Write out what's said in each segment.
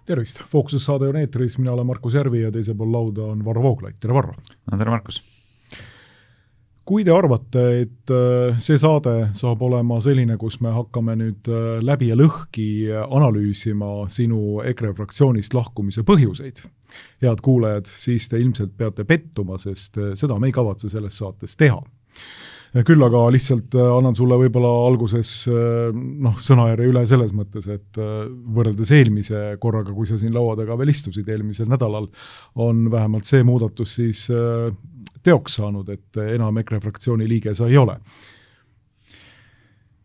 Tervist! Fookuses saade on eetris, mina olen Markus Järvi ja teisel pool lauda on Varro Vooglaid. Tere Varro! No, tere Markus! Kui te arvate, et see saade saab olema selline, kus me hakkame nüüd läbi ja lõhki analüüsima sinu EKRE fraktsioonist lahkumise põhjuseid, head kuulajad, siis te ilmselt peate pettuma, sest seda me ei kavatse selles saates teha. Küll aga lihtsalt annan sulle võib-olla alguses sõnajärje üle selles mõttes, et võrreldes eelmise korraga, kui sa siin laua taga veel istusid eelmisel nädalal, on vähemalt see muudatus siis teoks saanud, et enam EKRE fraktsiooni liige sa ei ole.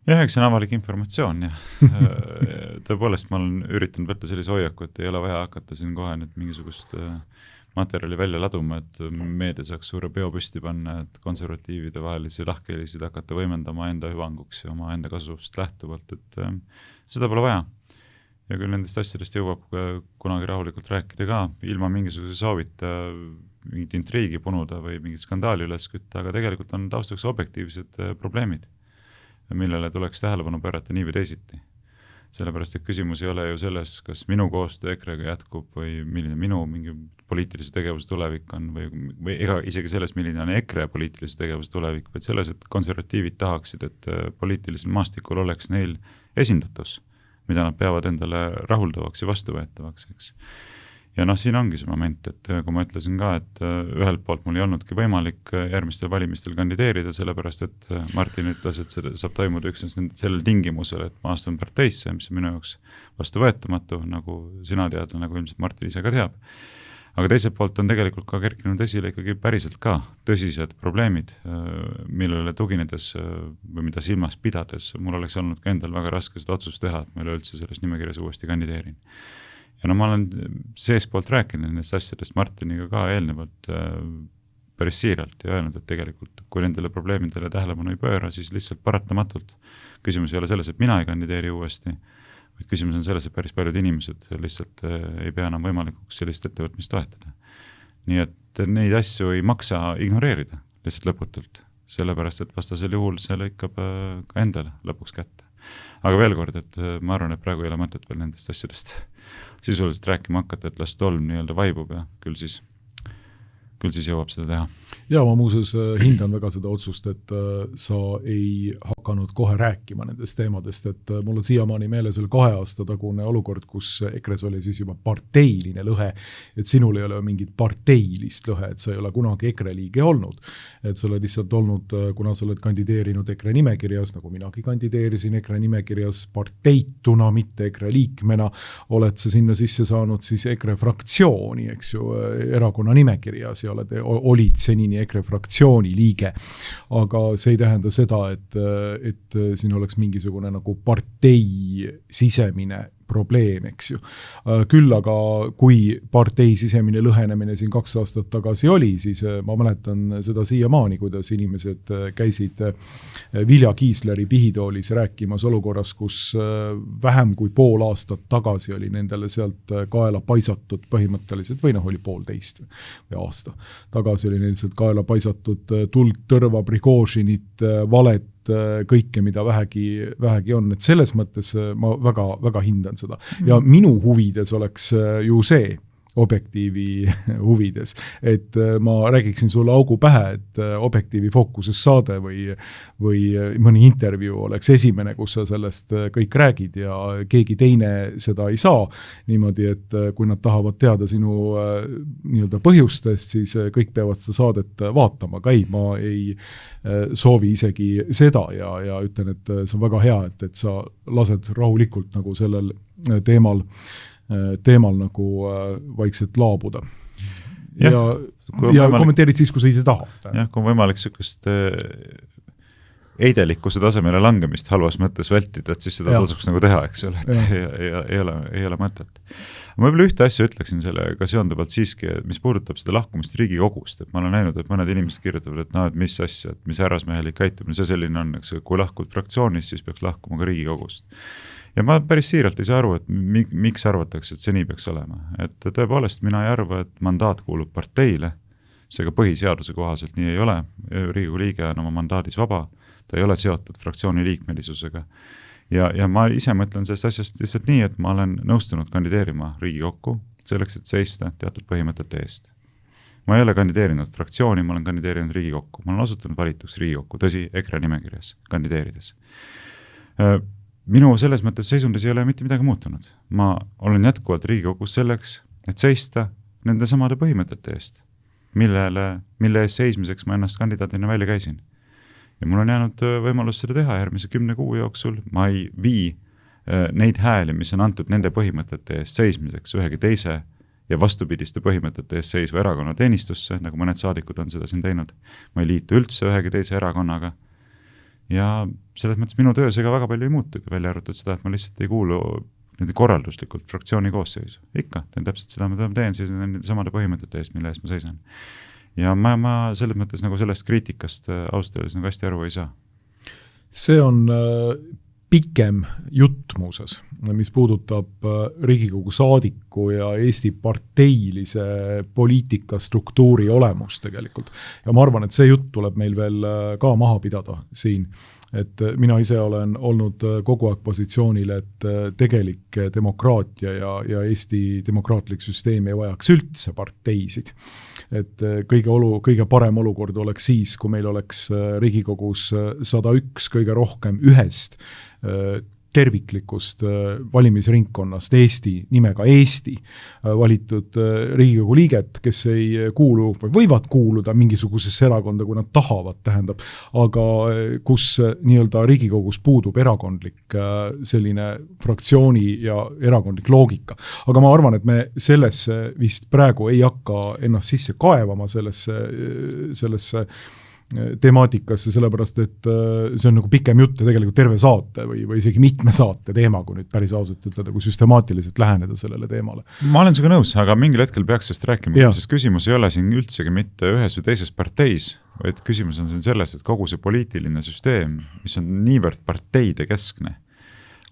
Jah, eks see on avalik informatsioon. Ja. Tõepoolest, ma olen üritanud võtta sellise hoiaku, et ei ole vaja hakata siin kohe nüüd mingisugust materjali välja laduma, et meedia saaks suure peo püsti panna, et konservatiivide vahelisi lahkhelisid hakata võimendama enda hüvanguks ja oma enda kasust lähtuvalt, et seda pole vaja. Ja küll nendest asjadest jõuab kunagi rahulikult rääkida ka, ilma mingisuguse soovita mingit intriigi punuda või mingit skandaali üles kütta, aga tegelikult on taustaks objektiivsed probleemid, millele tuleks tähelepanu pöörata nii või teisiti. Sellepärast, et küsimus ei ole ju selles, kas minu koostöö EKRE-ga jätkub või milline minu mingi poliitilise tegevuse tulevik on või ega isegi selles, milline on EKRE poliitilise tegevuse tulevik, vaid selles, et konservatiivid tahaksid, et poliitilisel maastikul oleks neil esindatus, mida nad peavad endale rahuldavaks ja vastuvõetavaks, eks. Ja siin ongi see moment, et kui ma ütlesin ka, et ühelt poolt mul ei olnudki võimalik järgmistel valimistel kandideerida, sellepärast, et Martin ütles, et see saab toimuda üksnes sellel tingimusel, et ma astun parteisse, mis on minu jaoks vastuvõetamatu, nagu sina tead, nagu ilmselt Martin ise ka teab. Aga teiselt poolt on tegelikult ka kerkinud esile ikkagi päriselt ka tõsised probleemid, millele tuginedes või mida silmas pidades, mul oleks olnud ka endal väga raske seda otsust teha, et ma üleüldse selles nimekirjas uuesti kandideerin. Ja ma olen seespoolt rääkinud nendest asjadest Martiniga ka eelnevalt päris siiralt ja öelnud, et tegelikult kui nendele probleemidele tähelepanu ei pööra, siis lihtsalt paratamatult. Küsimus ei ole selles, et mina ei kandideeri uuesti, vaid küsimus on selles, et päris paljud inimesed lihtsalt ei pea enam võimalikuks sellist ettevõtmist toetada. Nii et neid asju ei maksa ignoreerida lihtsalt lõputult, sellepärast, et vastasel juhul see lõikab ka endale lõpuks kätte. Aga veel kord, et ma arvan, et praegu ei ole mõtet veel nendest asjadest sisuliselt rääkima hakata, et las tolm nii-öelda vaibub ja küll siis jõuab seda teha. Ja ma muuseas hindan väga seda otsust, et sa ei hakanud kohe rääkima nendest teemadest, et mul on siiamaani meeles veel 2 aasta tagune olukord, kus EKRE-s oli siis juba parteiline lõhe, et sinul ei ole mingit parteilist lõhe, et sa ei ole kunagi EKRE liige olnud. Et sa oled lihtsalt olnud, kuna sa oled kandideerinud EKRE nimekirjas, nagu minagi kandideerisin EKRE nimekirjas parteituna, mitte EKRE liikmena, oled sa sinna sisse saanud siis EKRE fraktsiooni, eks ju, erakonna nimekirjas ja olid senini EKRE fraktsiooni liige. Aga see ei tähenda seda, et siin oleks mingisugune nagu partei sisemine probleem, eks ju. Küll aga kui partei sisemine lõhenemine siin 2 aastat tagasi oli, siis ma mäletan seda siiamaani, kuidas inimesed käisid Vilja Kiisleri pihitoolis rääkimas olukorras, kus vähem kui pool aastat tagasi oli nendele sealt kaela paisatud põhimõtteliselt, või oli 1,5 või aasta tagasi oli neil sealt kaela paisatud tuld, tõrva, Prigožinit, valet, kõike, mida vähegi on, et selles mõttes ma väga, väga hindan seda. Ja minu huvides oleks ju see, Objektiivi huvides, et ma räägiksin sulle augu pähe, et Objektiivi fookuses saade või mõni intervjuu oleks esimene, kus sa sellest kõik räägid ja keegi teine seda ei saa. Niimoodi, et kui nad tahavad teada sinu nii-öelda põhjustest, siis kõik peavad seda saadet vaatama. Aga ei, ma ei soovi isegi seda ja ütlen, et see on väga hea, et sa lased rahulikult nagu sellel teemal nagu vaikselt laabuda. Ja kommenteerid siis, kui sa ise tahad. Jah, kui on võimalik sellist eidelikkuse tasemele langemist halvas mõttes vältida, et siis seda tasuks nagu teha, eks ole, et ei ole mõtet. Ma võib-olla ühte asja ütleksin sellega seonduvalt siiski, mis puudutab seda lahkumist Riigikogust, et ma olen näinud, et mõned inimesed kirjutavad, et mis asja, et mis härrasmehelik käitumine, see selline on, eks, kui lahkud fraktsioonist, siis peaks lahkuma ka Riigikogust. Ja ma päris siiralt ei saa aru, et miks arvatakse, et see nii peaks olema. Et tõepoolest mina ei arva, et mandaat kuulub parteile, seega põhiseaduse kohaselt nii ei ole. Riigikogu liige on oma mandaadis vaba, ta ei ole seotud fraktsiooni liikmelisusega. ja ma ise mõtlen sellest asjast lihtsalt nii, et ma olen nõustunud kandideerima Riigikokku selleks, et seista teatud põhimõtete eest. Ma ei ole kandideerinud fraktsiooni, ma olen kandideerinud Riigikokku. Ma olen osutunud valituks Riigikokku, tõsi, EKRE nimekirjas kandideerides. Minu selles mõttes seisundis ei ole mitte midagi muutunud. Ma olen jätkuvalt Riigikogus selleks, et seista nende samade põhimõtete eest, mille eest seismiseks ma ennast kandidaadina välja käisin. Ja mul on jäänud võimalus seda teha järgmise 10 kuu jooksul. Ma ei vii neid hääli, mis on antud nende põhimõtete eest seismiseks ühegi teise ja vastupidiste põhimõtete eest seisva erakonna teenistusse, nagu mõned saadikud on seda siin teinud. Ma ei liitu üldse ühegi teise erakonnaga. Ja selles mõttes minu töös ega väga palju ei muutugi, välja arvatud seda, et ma lihtsalt ei kuulu korralduslikult fraktsiooni koosseisu. Ikka, teen täpselt seda, mida ma teen, siis nende samade põhimõtete eest, mille eest ma seisan. Ja ma selles mõttes nagu sellest kriitikast ausalt öeldes nagu hästi aru ei saa. See on pikem jutt muuses, mis puudutab Riigikogu saadiku ja Eesti parteilise poliitikastruktuuri olemust tegelikult. Ja ma arvan, et see jutt tuleb meil veel ka maha pidada siin. Et mina ise olen olnud kogu aeg positsioonil, et tegelik demokraatia ja Eesti demokraatlik süsteem ei vajaks üldse parteisid. Et kõige parem olukord oleks siis, kui meil oleks Riigikogus 101 kõige rohkem ühest terviklikust valimisringkonnast Eesti, nimega Eesti, valitud Riigikogu liiget, kes ei kuulu või võivad kuuluda mingisugusesse erakonda, kui nad tahavad, tähendab, aga kus nii-öelda Riigikogus puudub erakondlik selline fraktsiooni ja erakondlik loogika. Aga ma arvan, et me sellesse vist praegu ei hakka ennast sisse kaevama sellesse temaatikasse, sellepärast, et see on nagu pikem jutt ja tegelikult terve saate või isegi mitme saate teema, kui nüüd päris ausalt ütleda, kui süstemaatiliselt läheneda sellele teemale. Ma olen sinuga nõus, aga mingil hetkel peaks sellest rääkima, sest küsimus ei ole siin üldsegi mitte ühes või teises parteis, vaid küsimus on siin selles, et kogu see poliitiline süsteem, mis on niivõrd parteide keskne,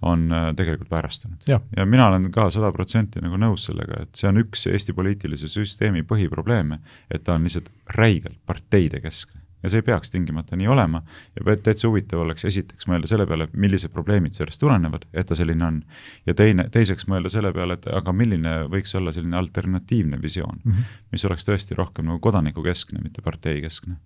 on tegelikult väärastunud. Ja mina olen ka 100% nagu nõus sellega, et see on üks Eesti poliitilise süsteemi põhiprobleeme, et ta on lihtsalt räigelt parteide keskne. Ja see ei peaks tingimata nii olema ja täitsa huvitav oleks esiteks mõelda selle peale, millised probleemid sellest tulenevad, et ta selline on. Ja teiseks mõelda selle peale, et aga milline võiks olla selline alternatiivne visioon, mis oleks tõesti rohkem nagu kodaniku keskne, mitte partei keskne.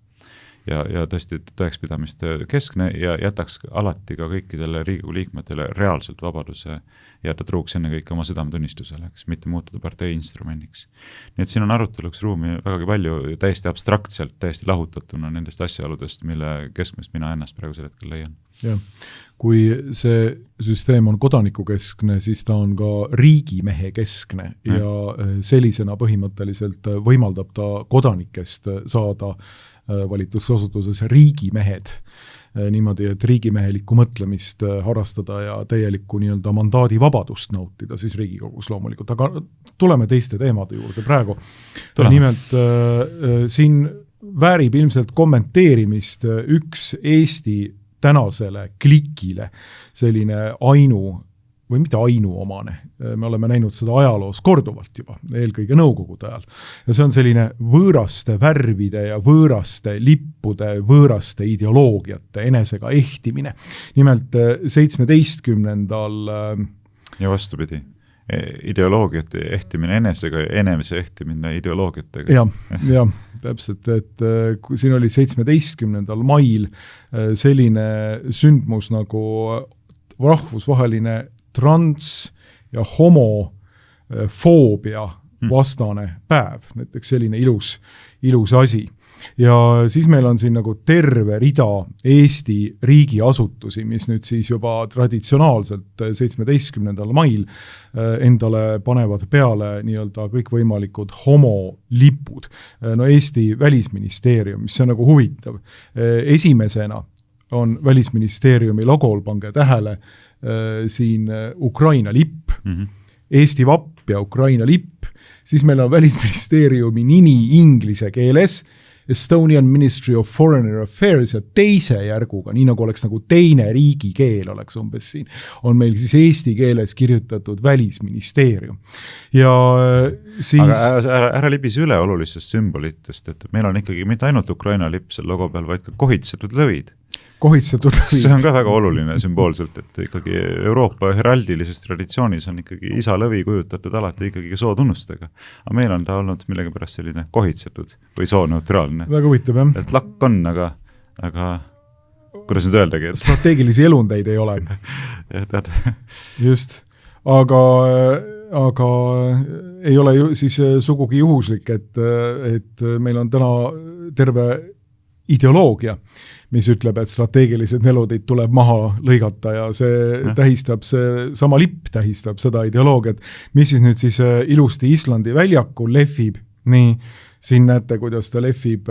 Ja tõesti tõekspidamist keskne ja jätaks alati ka kõikidele Riigikogu liikmetele reaalselt vabaduse jääda truuks enne kõik oma südametunnistusele, mitte muutuda partei instrumendiks. Nii et siin on aruteluks ruumi vägagi palju täiesti abstraktselt, täiesti lahutatuna nendest asjaoludest, mille keskmest mina ennast praegusel hetkel leian. Ja. Kui see süsteem on kodanikukeskne, siis ta on ka riigimehe keskne ja sellisena põhimõtteliselt võimaldab ta kodanikest saada valitusosutuses riigimehed niimoodi, et riigimehelikku mõtlemist harrastada ja täielikku nii-öelda mandaadi vabadust nautida siis Riigikogus loomulikult. Aga tuleme teiste teemade juurde praegu. Nimelt siin väärib ilmselt kommenteerimist üks Eesti tänasele klikile selline või mitte ainuomane. Me oleme näinud seda ajaloos korduvalt juba, eelkõige nõukogude ajal. Ja see on selline võõraste värvide ja võõraste lippude, võõraste ideoloogiate enesega ehtimine. Nimelt 17. Ja vastupidi, ideoloogiate ehtimine enesega ja enese ehtimine ideoloogiatega. Ja, täpselt, et siin oli 17. mail selline sündmus nagu rahvusvaheline trans- ja homofoobia vastane päev, näiteks selline ilus asi. Ja siis meil on siin nagu terve rida Eesti riigiasutusi, mis nüüd siis juba traditsionaalselt 17. mail endale panevad peale nii-öelda kõikvõimalikud homolipud. No Eesti välisministeerium, mis on nagu huvitav. Esimesena on välisministeeriumi logol, pange tähele, siin Ukraina lipp, Eesti vapp ja Ukraina lipp, siis meil on välisministeeriumi nimi inglise keeles, Estonian Ministry of Foreign Affairs ja teise järguga, nii nagu oleks nagu teine riigikeel oleks umbes siin, on meil siis eesti keeles kirjutatud välisministeerium. Ja siis... Aga ära libise üle olulistest sümbolitest, et meil on ikkagi mitte ainult Ukraina lipp seal logo peal, vaid ka kohitsetud lõvid. kohitsetud. See on ka väga oluline sümboolselt, et ikkagi Euroopa heraldilises traditsioonis on ikkagi isalõvi kujutatud alati ikkagi sootunnustega. Aga meil on ta olnud millegipärast selline kohitsetud või sooneutraalne. Väga huvitav, jah. Et lakk on, aga kuidas nüüd öeldagi? Et... strateegilisi elundeid ei ole. Just. Aga ei ole siis sugugi juhuslik, et meil on täna terve ideoloogia, mis ütleb, et strateegilised elundid tuleb maha lõigata ja see sama lipp tähistab seda ideoloogiat, mis siis nüüd siis ilusti Islandi väljakul lehvib, nii, siin näete, kuidas ta lehvib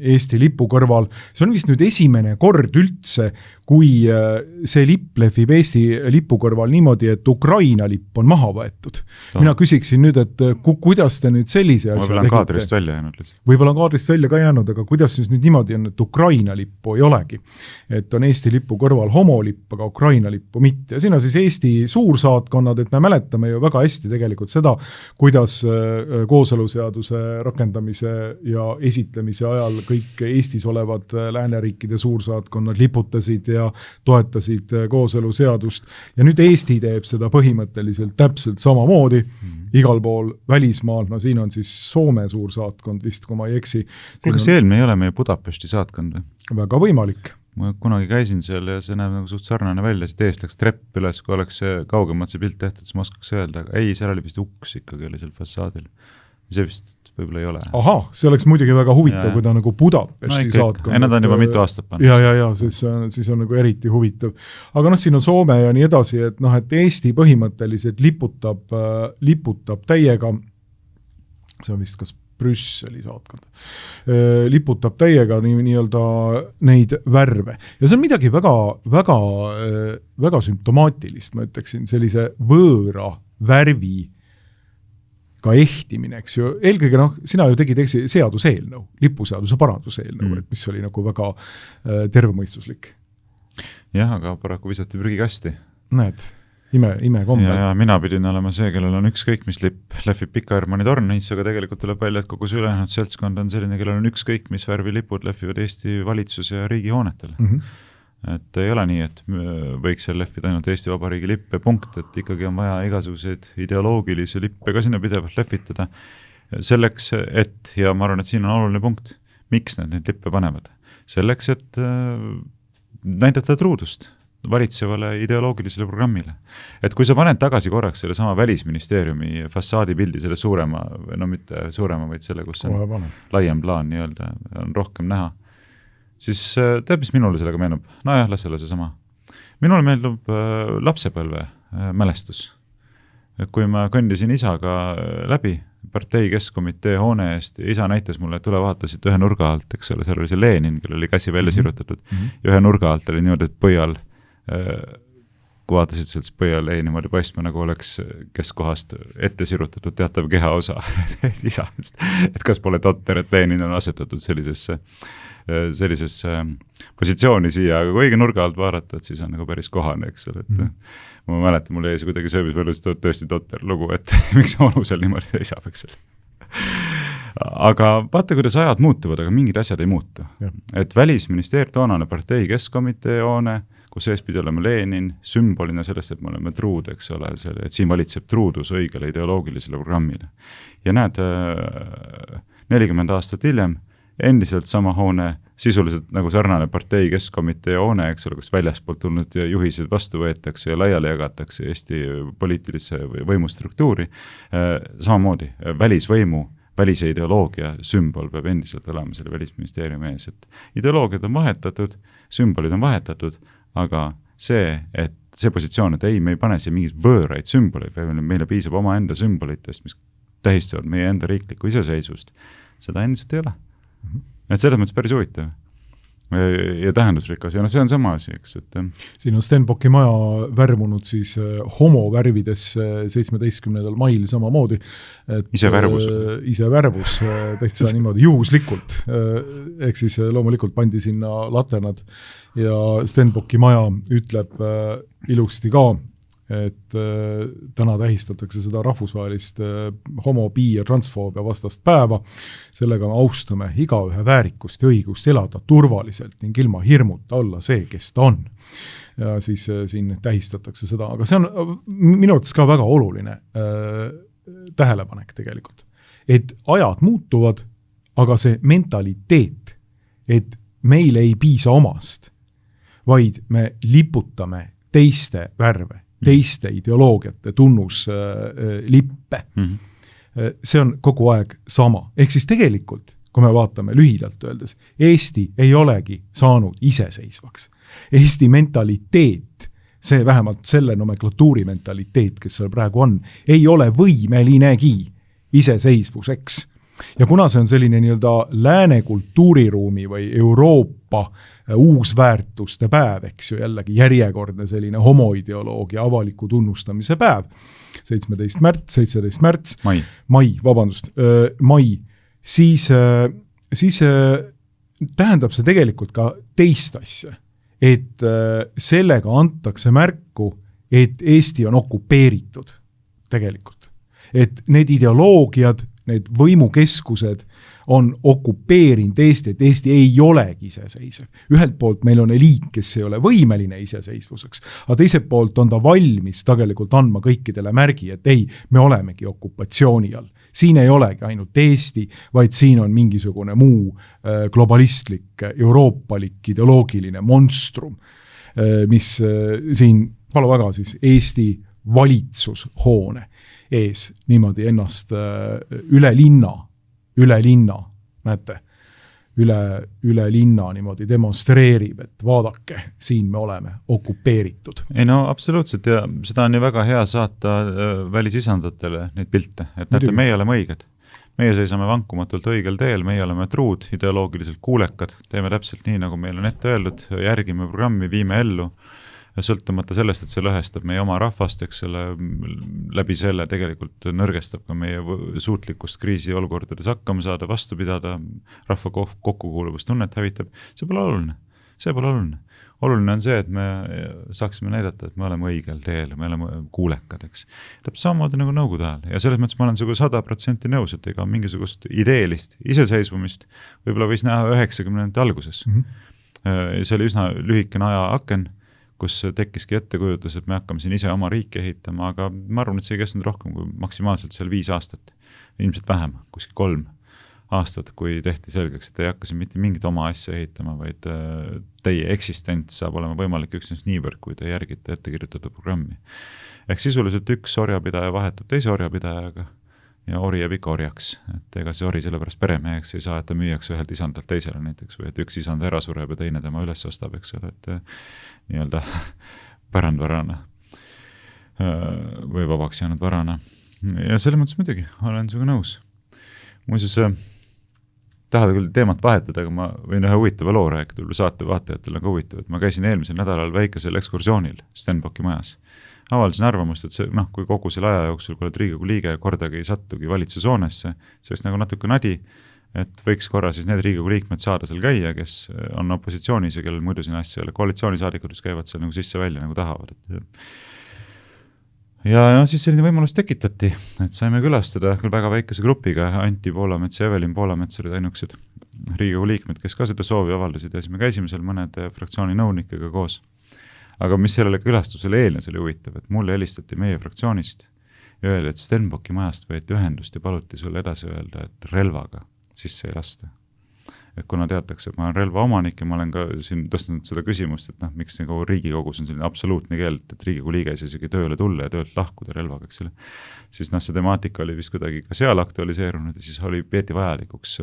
Eesti lipu kõrval. See on vist nüüd esimene kord üldse, kui see lipp lehvib Eesti lipu kõrval niimoodi, et Ukraina lipp on maha võetud. Mina küsiksin nüüd, et kuidas te nüüd sellise asja tegite? Võib-olla on kaadrist välja jäänud lihtsalt. Võib-olla on kaadrist välja ka jäänud, aga kuidas siis nüüd niimoodi on, et Ukraina lippu ei olegi? Et on Eesti lipu kõrval homolipp, aga Ukraina lippu mitte. Ja siin on siis Eesti suursaatkonnad, et me mäletame ju väga hästi tegelikult seda, kuidas kooseluseaduse rakendamise ja esitlemise ajal kõik Eestis olevad lääneriikide suursaatkonnad liputasid ja toetasid kooseluseadust. Ja nüüd Eesti teeb seda põhimõtteliselt täpselt samamoodi igal pool välismaal. No siin on siis Soome suursaatkond vist, kui ma ei eksi. Kas eelmine ei ole meie Budapesti saatkond? Väga võimalik. Ma kunagi käisin seal ja see näeb nagu suht sarnane välja, see teest läks trepp üles, kui oleks see kaugemalt see pilt tehtud, siis ma oskaks öelda, aga ei, seal oli vist uks ikkagi oli seal fassaadil. See vist võib-olla ei ole. Aha, see oleks muidugi väga huvitav, kui ta nagu Budapesti saatkond. Nad on juba mitu aastat pannud. Ja, siis on nagu eriti huvitav. Aga siin on Soome ja nii edasi, et Eesti põhimõtteliselt liputab täiega, see on vist kas Brüsseli saatkond, liputab täiega nii-öelda neid värve. Ja see on midagi väga, väga, väga sümptomaatilist, ma ütleksin, sellise võõra värvi ka ehtimine, eks ju. Eelkõige, sina ju tegid seaduseelnõu, lipuseaduse paranduseelnõu, et mis oli nagu väga tervemõistuslik. Jah, aga paraku visati prügikasti. Näed, ime kombel. Ja mina pidin olema see, kellel on ükskõik, mis lehvib Pika Hermanni tornis, aga tegelikult tuleb välja, et kogu see ülejäänud seltskond on selline, kellel on ükskõik, mis värvi lipud lehvivad Eesti valitsuse ja riigihoonetel. Et ei ole nii, et võiks seal lehvida ainult Eesti Vabariigi lippe punkt, et ikkagi on vaja igasuguseid ideoloogilisi lippe ka sinna pidevalt lehvitada selleks, et, ja ma arvan, et siin on oluline punkt, miks nad neid lippe panevad. Selleks, et näidata truudust valitsevale ideoloogilisele programmile. Et kui sa paned tagasi korraks selle sama välisministeeriumi fassaadipildi, selle suurema, no mitte suurema, vaid selle, kus on laiem plaan nii-öelda, on rohkem näha, siis tead, mis minule sellega meenub? No jah, las selle seesama. Minule meeldub lapsepõlve mälestus. Kui ma kõndisin isaga läbi partei keskkomitee hoone eest ja isa näitas mulle, et tule vaatasid ühe nurga alt, eks ole, seal oli see Lenin, kellel oli käsi välja sirutatud ja ühe nurga alt oli niimoodi, et põial, kui vaatasid sealt põial, ei niimoodi paistma, nagu oleks keskkohast ette sirutatud teatav kehaosa. Isa, et kas pole totter, et Lenin on asetatud sellisesse positsiooni siia, aga kui õige nurga alt vaadata, et siis on nagu päris kohane, eks ole, et ma mäletan, mul jäi see kuidagi sööbis võrdus tõesti totter lugu, et miks onu seal niimoodi seisab, eks ole. Aga vaata, kuidas ajad muutuvad, aga mingid asjad ei muutu. Et välisministeer toonane partei keskkomitee hoone, kus ees pidi olema Lenin, sümbolina sellest, et me oleme truud, eks ole, et siin valitseb truudus õigele ideoloogilisele programmile. Ja näed, 40 aastat hiljem endiselt sama hoone, sisuliselt nagu sarnane partei keskkomitee hoone, eks ole, kus väljaspoolt tulnud juhised vastu võetakse ja laiali jagatakse Eesti poliitilisse võimustruktuuri. Samamoodi välisvõimu, välise ideoloogia sümbol peab endiselt olema selle välisministeeriumi ees. Et ideoloogiad on vahetatud, sümbolid on vahetatud, aga see, et see positsioon, et ei, me ei pane siia mingid võõraid sümboleid, meile piisab oma enda sümbolitest, mis tähistavad meie enda riiklikku iseseisvust, seda endiselt ei ole. Et selles mõttes päris huvitav ja tähendusrikas ja see on sama asi, eks. Et... Siin on Stenbocki maja värvunud siis homovärvides 17. mail samamoodi. Et, ise värvus täitsa niimoodi juhuslikult. Ehk siis loomulikult pandi sinna laternad ja Stenbocki maja ütleb ilusti ka et täna tähistatakse seda rahvusvahelist homo-, bi- ja transfoobia vastast päeva. Sellega me austame igaühe väärikust ja õigust elada turvaliselt ning ilma hirmuta olla see, kes ta on. Ja siis siin tähistatakse seda, aga see on minu arvates ka väga oluline tähelepanek tegelikult. Et ajad muutuvad, aga see mentaliteet, et meil ei piisa omast, vaid me liputame teiste värve, teiste ideoloogiate tunnuslippe. See on kogu aeg sama. Ehk siis tegelikult, kui me vaatame lühidalt öeldes, Eesti ei olegi saanud iseseisvaks. Eesti mentaliteet, see vähemalt selle nomenklatuuri mentaliteet, kes seal praegu on, ei ole võimelinegi iseseisvuseks. Ja kuna see on selline nii-öelda lääne kultuuriruumi või Euroopa uusväärtuste päev, eks ju, jällegi järjekordne selline homoideoloogia avaliku tunnustamise päev, 17. märts, mai, siis tähendab see tegelikult ka teist asja, et sellega antakse märku, et Eesti on okupeeritud tegelikult. Et need ideoloogiad, need võimukeskused on okupeerinud Eesti, et Eesti ei olegi iseseisev. Ühelt poolt meil on eliit, kes ei ole võimeline iseseisvuseks, aga teiselt poolt on ta valmis tegelikult andma kõikidele märgi, et ei, me olemegi okupatsiooni all. Siin ei olegi ainult Eesti, vaid siin on mingisugune muu globalistlik, euroopalik, ideoloogiline monstrum, mis siin, palu väga siis, Eesti valitsushoone ees niimoodi ennast üle linna, näete, üle linna niimoodi demonstreerib, et vaadake, siin me oleme okupeeritud. Ei no absoluutselt ja seda on ju väga hea saata välisisandatele neid pilte, et näete, meie oleme õiged. Meie seisame vankumatult õigel teel, meie oleme truud, ideoloogiliselt kuulekad, teeme täpselt nii, nagu meil on ette öeldud, järgime programmi, viime ellu, sõltumata sellest, et see lõhestab meie oma rahvast, eks selle läbi selle tegelikult nõrgestab ka meie suutlikkust kriisi olukordades hakkama saada, vastu pidada, rahva kokkukuuluvustunnet hävitab. See pole oluline. Oluline on see, et me saaksime näidata, et me oleme õigel teel, me oleme kuulekad, eks. Täpselt samamoodi nagu nõukogude ajal. Ja selles mõttes ma olen 100% nõus, et ega mingisugust ideelist iseseisvumist võib-olla võis näha 90. alguses. See oli üsna lühikene ajaaken, kus tekkiski ettekujutus, et me hakkame siin ise oma riiki ehitama, aga ma arvan, et see ei kestnud rohkem kui maksimaalselt seal 5 aastat. Ilmselt vähem, kuskil 3 aastat, kui tehti selgeks, et ei hakka siin mitte mingit oma asja ehitama, vaid teie eksistents saab olema võimalik üksnes niivõrd, kui te järgite ettekirjutatud programmi. Ehk sisuliselt üks orjapidaja vahetub teise orjapidajaga ja ori jääb ikka orjaks. Et ega see ori sellepärast peremeheks ei saa, et ta müüakse ühelt isandalt teisele näiteks või et üks isand ära sureb ja teine tema üles ostab, eks ole, et nii-öelda pärandvarana või vabaks jäänud varana. Ja selle mõttes muidugi olen sinuga nõus. Muuseas, tahad küll teemat vahetada, aga ma võin ühe huvitava loo rääkida, saate vaatajatele ka huvitav, et ma käisin eelmisel nädalal väikesel ekskursioonil Stenbocki majas. Avaldasin arvamust, et see, kui kogu selle aja jooksul, kui oled Riigikogu liige ja kordagi ei sattugi valitsushoonesse, see oleks nagu natuke nadi, et võiks korra siis need Riigikogu liikmed saada seal käia, kes on opositsioonis ja kellel muidu siin asja ole. Koalitsioonisaadikud, kes käivad seal nagu sisse välja nagu tahavad. Ja siis selline võimalus tekitati, et saime külastada küll väga väikese grupiga, Anti Poolamets ja Evelin Poolamets olid ainukesed Riigikogu liikmed, kes ka seda soovi avaldasid ja siis me käisime seal mõnede fraktsiooni nõunikega koos. Aga mis sellele külastusele eelnes oli huvitav, et mulle helistati meie fraktsioonist ja öeldi, et Stenbocki majast võeti ühendust ja paluti sulle edasi öelda, et relvaga sisse ei lasta. Et kuna teatakse, et ma olen relva omanik ja ma olen ka siin tõstanud seda küsimust, et miks nagu Riigikogus on selline absoluutne keeld, et Riigikogu liige ei saa isegi tööle tulla ja töölt lahkuda relvaga, eks selle. Siis see temaatika oli vist kuidagi ka seal aktualiseerunud ja siis peeti vajalikuks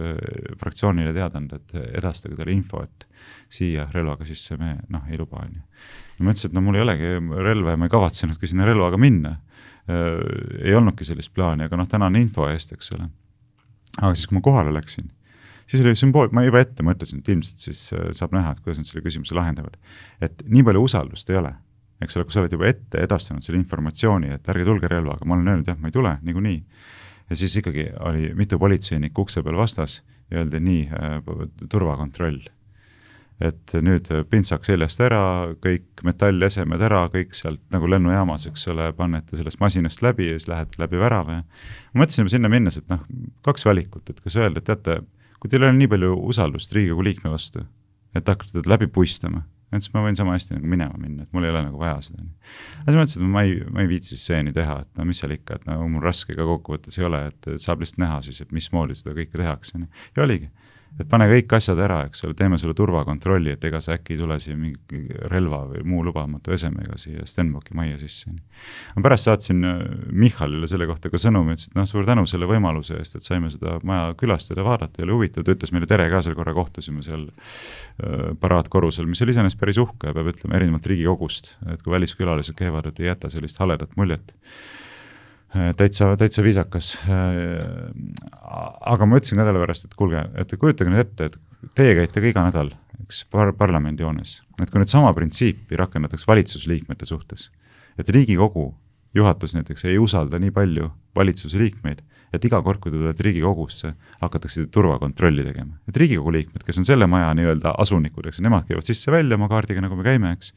fraktsioonile teada anda, et edastage talle info, et siia relvaga sisse me ei luba. Ja ma ütlesin, et mul ei olegi relva ja ma ei kavatsenudki sinna relvaga minna. Ei olnudki sellist plaani, aga tänan info eest, eks ole. Aga siis, kui ma kohale läksin, siis oli sümbool, ma juba ette mõtlesin, et ilmselt siis saab näha, et kuidas nad selle küsimuse lahendavad. Et nii palju usaldust ei ole. Eks ole, kui sa oled juba ette edastanud selle informatsiooni, et ärge tulge relvaga, ma olen öelnud, jah, ma ei tule, niikuinii. Ja siis ikkagi oli mitu politseinik ukse peal vastas ja öeldi nii, turvakontroll. et nüüd pintsak seljast ära, kõik metallesemed ära, kõik sealt nagu lennujaamas, eks ole, panete sellest masinast läbi ja siis lähete läbi värava. Ma mõtlesin sinna minnes, et 2 valikut, et kas öelda, et teate, kui teil on nii palju usaldust Riigikogu liikme vastu, et hakkate läbi puistama, et siis ma võin sama hästi nagu minema minna, et mul ei ole nagu vaja seda. Aga siis mõtlesin, et ma ei viitsi stseeni teha, et mis seal ikka, et mul raske ka kokkuvõttes ei ole, et saab lihtsalt näha siis, et mismoodi seda kõike tehakse. Ja oligi. Et pane kõik asjad ära, eks ole, teeme sulle turvakontrolli, et ega sa äkki ei tule siia mingi relva või muu lubamatu esemega siia Stenbocki majja sisse. Ma pärast saatsin Michalile selle kohta ka sõnumi, ütles, et suur tänu selle võimaluse eest, et saime seda maja külastada, vaadata ja oli huvitav, ta ütles meile tere ka selle korra kohtusime seal paraatkorrusel, mis oli iseenesest päris uhke ja peab ütlema erinevalt Riigikogust, et kui väliskülalised käivad, et ei jäta sellist haledat muljet. Täitsa viisakas. Aga ma ütlesin nädala pärast, et kuulge, et kujutage nüüd ette, et teie käite ka iga nädal parlamendi joones. Et kui nüüd sama printsiipi rakendatakse valitsusliikmete suhtes, et Riigikogu juhatus näiteks ei usalda nii palju valitsuse liikmeid, et iga kord, kui te tulete Riigikogusse, hakatakse turvakontrolli tegema. Et Riigikogu liikmed, kes on selle maja nii-öelda asunikud, eks, nemad käivad sisse välja oma kaardiga, nagu me käime, eks.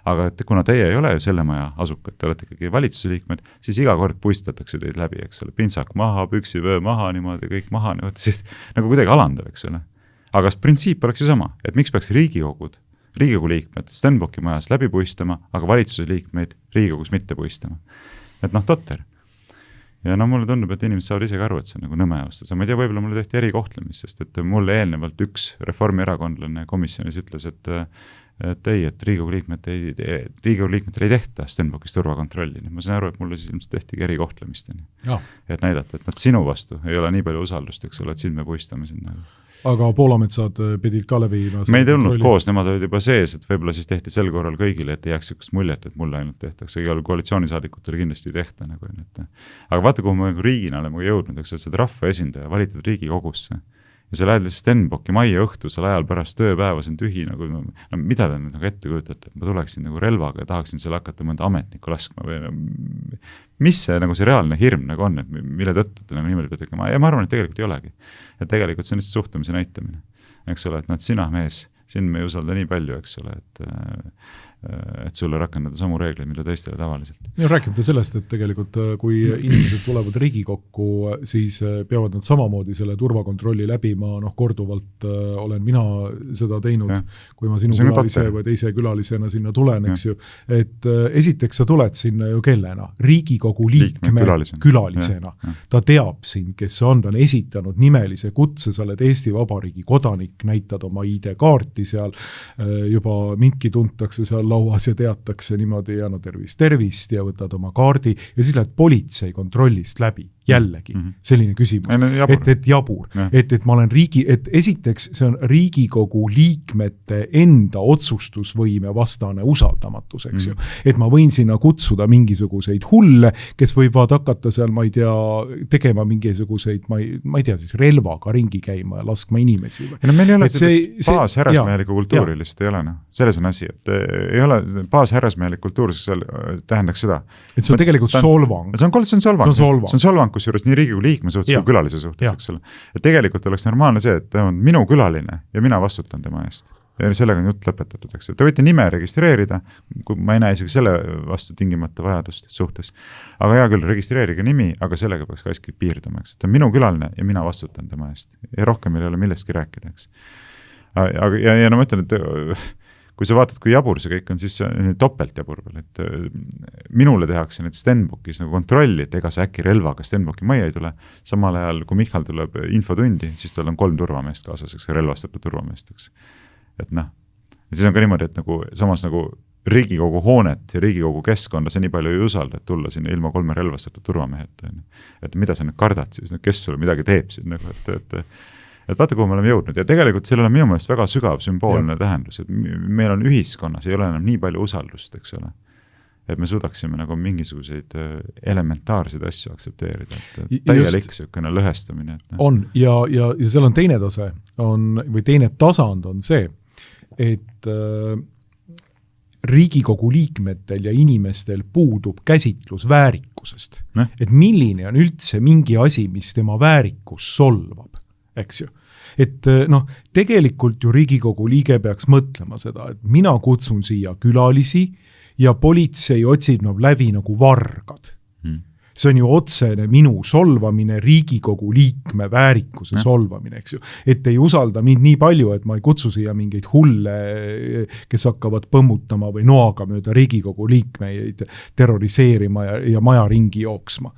Aga et kuna teie ei ole ju selle maja asukad, te olete ikkagi valitsuse liikmed, siis iga kord puistatakse teid läbi, eks ole, pintsak maha, püksivöö maha, niimoodi kõik maha, siis nagu kuidagi alandav, eks ole. Aga printsiip oleks ju sama, et miks peaks Riigikogu liikmed Stenbocki majas läbi puistama, aga valitsuse liikmeid Riigikogus mitte puistama. Et totter. Ja mulle tundub, et inimesed saavad isegi aru, et see on nagu nõme austas. Ma ei tea, võib-olla mulle tehti erikohtlemist, sest et mulle eelnevalt üks reformierakondlane komisjonis ütles, et Riigikogu liikmetel ei tehta Stenbockis turvakontrolli. Ma sain aru, et mulle siis ilmselt tehtigi erikohtlemist. Et näidata, et sinu vastu ei ole nii palju usaldust, eks ole, et siin me puistame sinna. Aga Poolametsad pidid ka läbi? Me ei tulnud koos, nemad olid juba sees, et võib-olla siis tehti sel korral kõigile, et ei jääks sükust muljet, et mulle ainult tehtakse, igal koalitsioonisaadikutele kindlasti ei tehta. Aga vaata, kuhu me riigina oleme jõudnud, eks see rahva esindaja valitud Riigikogusse. Ja sa lähed Stenbocki majja õhtusel ajal pärast tööpäeva, see on tühi, mida te nüüd ette kujutate, et ma tuleksin nagu relvaga ja tahaksin seal hakata mõnda ametnikku laskma või mis see reaalne hirm on, et mille tõttu te niimoodi peate tegema, ja ma arvan, et tegelikult ei olegi. Et tegelikult see on lihtsalt suhtumise näitamine, eks ole, et sina mees, siin me ei usalda nii palju, eks ole, et sulle rakendada samu reegleid, mida teistele tavaliselt. Ja rääkimata sellest, et tegelikult kui inimesed tulevad Riigikokku, siis peavad nad samamoodi selle turvakontrolli läbima, korduvalt olen mina seda teinud, kui ma sinu külalise või teise külalisena sinna tulen, eks ju, et esiteks sa tuled sinna ju kellena, Riigikogu liikme külalisena. Ta teab sind, kes on, ta on esitanud nimelise kutse, sa oled Eesti Vabariigi kodanik, näitad oma ID-kaarti seal, juba mindki tuntakse seal lauas ja teatakse niimoodi ja tervist ja võtad oma kaardi ja siis lähed politsei kontrollist läbi. Jällegi, selline küsimus, et jabur, et ma olen et esiteks see on Riigikogu liikmete enda otsustusvõime vastane usaldamatus, eks ju, et ma võin sinna kutsuda mingisuguseid hulle, kes võivad hakata seal, ma ei tea, tegema mingisuguseid, ma ei tea, siis relvaga ringi käima ja laskma inimesi. Meil ei ole baashärrasmehelikku kultuuri lihtsalt ei ole, selles on asi, et ei ole baashärrasmehelik kultuur, tähendaks seda. Et see on tegelikult solvang. See on solvang, kusjuures nii Riigikogu liikme suhtes kui külalise suhtes, eks ole. Et tegelikult oleks normaalne see, et ta on minu külaline ja mina vastutan tema eest. Ja sellega on jutt lõpetatud, eks. Te võite nime registreerida, kui ma ei näe isegi selle vastu tingimata vajadust suhtes. Aga hea küll, registreerige nimi, aga sellega peaks ka äski piirduma, eks. Ta on minu külaline ja mina vastutan tema eest. Ja rohkem meil ei ole millestki rääkida, eks. Ja ma ütlen, et kui sa vaatad, kui jabur see kõik on, siis see on topelt jabur veel, et minule tehakse nüüd Stenbockis kontrolli, et ega sa äkki relvaga Stenbocki majja ei tule. Samal ajal, kui Michal tuleb infotundi, siis tal on 3 turvameest kaasas, relvastatud turvameest, eks. Et ja siis on ka niimoodi, et samas Riigikogu hoonet ja Riigikogu keskkonda see nii palju ei usalda, et tulla sinna ilma 3 relvastatud turvamehed. Et mida sa nüüd kardad siis, kes sulle midagi teeb siin, et vaata, kuhu me oleme jõudnud ja tegelikult sellel on minu meelest väga sügav sümboolne tähendus, et meil on ühiskonnas ei ole enam nii palju usaldust, eks ole, et me suudaksime mingisuguseid elementaarseid asju aksepteerida, et täielik selline lõhestumine. On ja seal on teine tase või teine tasand on see, et Riigikogu liikmetel ja inimestel puudub käsitlus väärikusest, et milline on üldse mingi asi, mis tema väärikus solvab. eks ju. Et noh, tegelikult ju Riigikogu liige peaks mõtlema seda, et mina kutsun siia külalisi ja politsei otsib nad läbi nagu vargad. See on ju otsene minu solvamine, Riigikogu liikme väärikuse solvamine, eks ju. Et ei usalda mind nii palju, et ma ei kutsu siia mingeid hulle, kes hakkavad põmmutama või noaga mööda Riigikogu liikmeid terroriseerima ja maja ringi jooksma.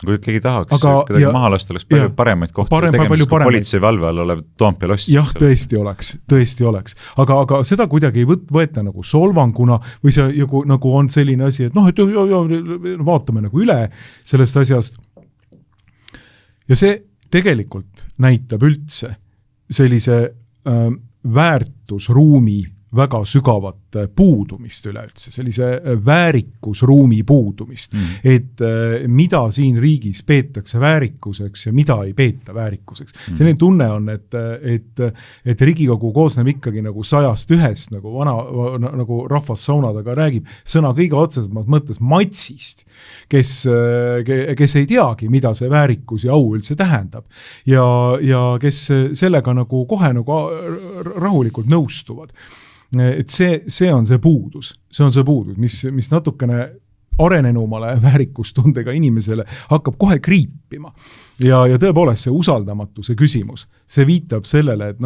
Kui keegi tahaks kedagi maha lasta, oleks palju paremaid kohti, tegemist kui politsei valve all olev Toompea loss. Jah, tõesti oleks. Aga seda kuidagi ei võeta nagu solvanguna või see nagu on selline asi, et noh, et vaatame nagu üle sellest asjast. Ja see tegelikult näitab üldse sellise väärtusruumi väga sügavat puudumist üleüldse, sellise väärikusruumi puudumist, et mida siin riigis peetakse väärikuseks ja mida ei peeta väärikuseks. Selline tunne on, et Riigikogu koosneb ikkagi nagu 101 nagu rahvas saunadega räägib sõna kõige otsesemalt mõttes matsist, kes ei teagi, mida see väärikus ja au üldse tähendab ja kes sellega nagu kohe nagu rahulikult nõustuvad. Et see on see puudus, mis natukene arenenumale väärikustundega inimesele hakkab kohe kriipima. Ja tõepoolest see usaldamatuse küsimus, see viitab sellele, et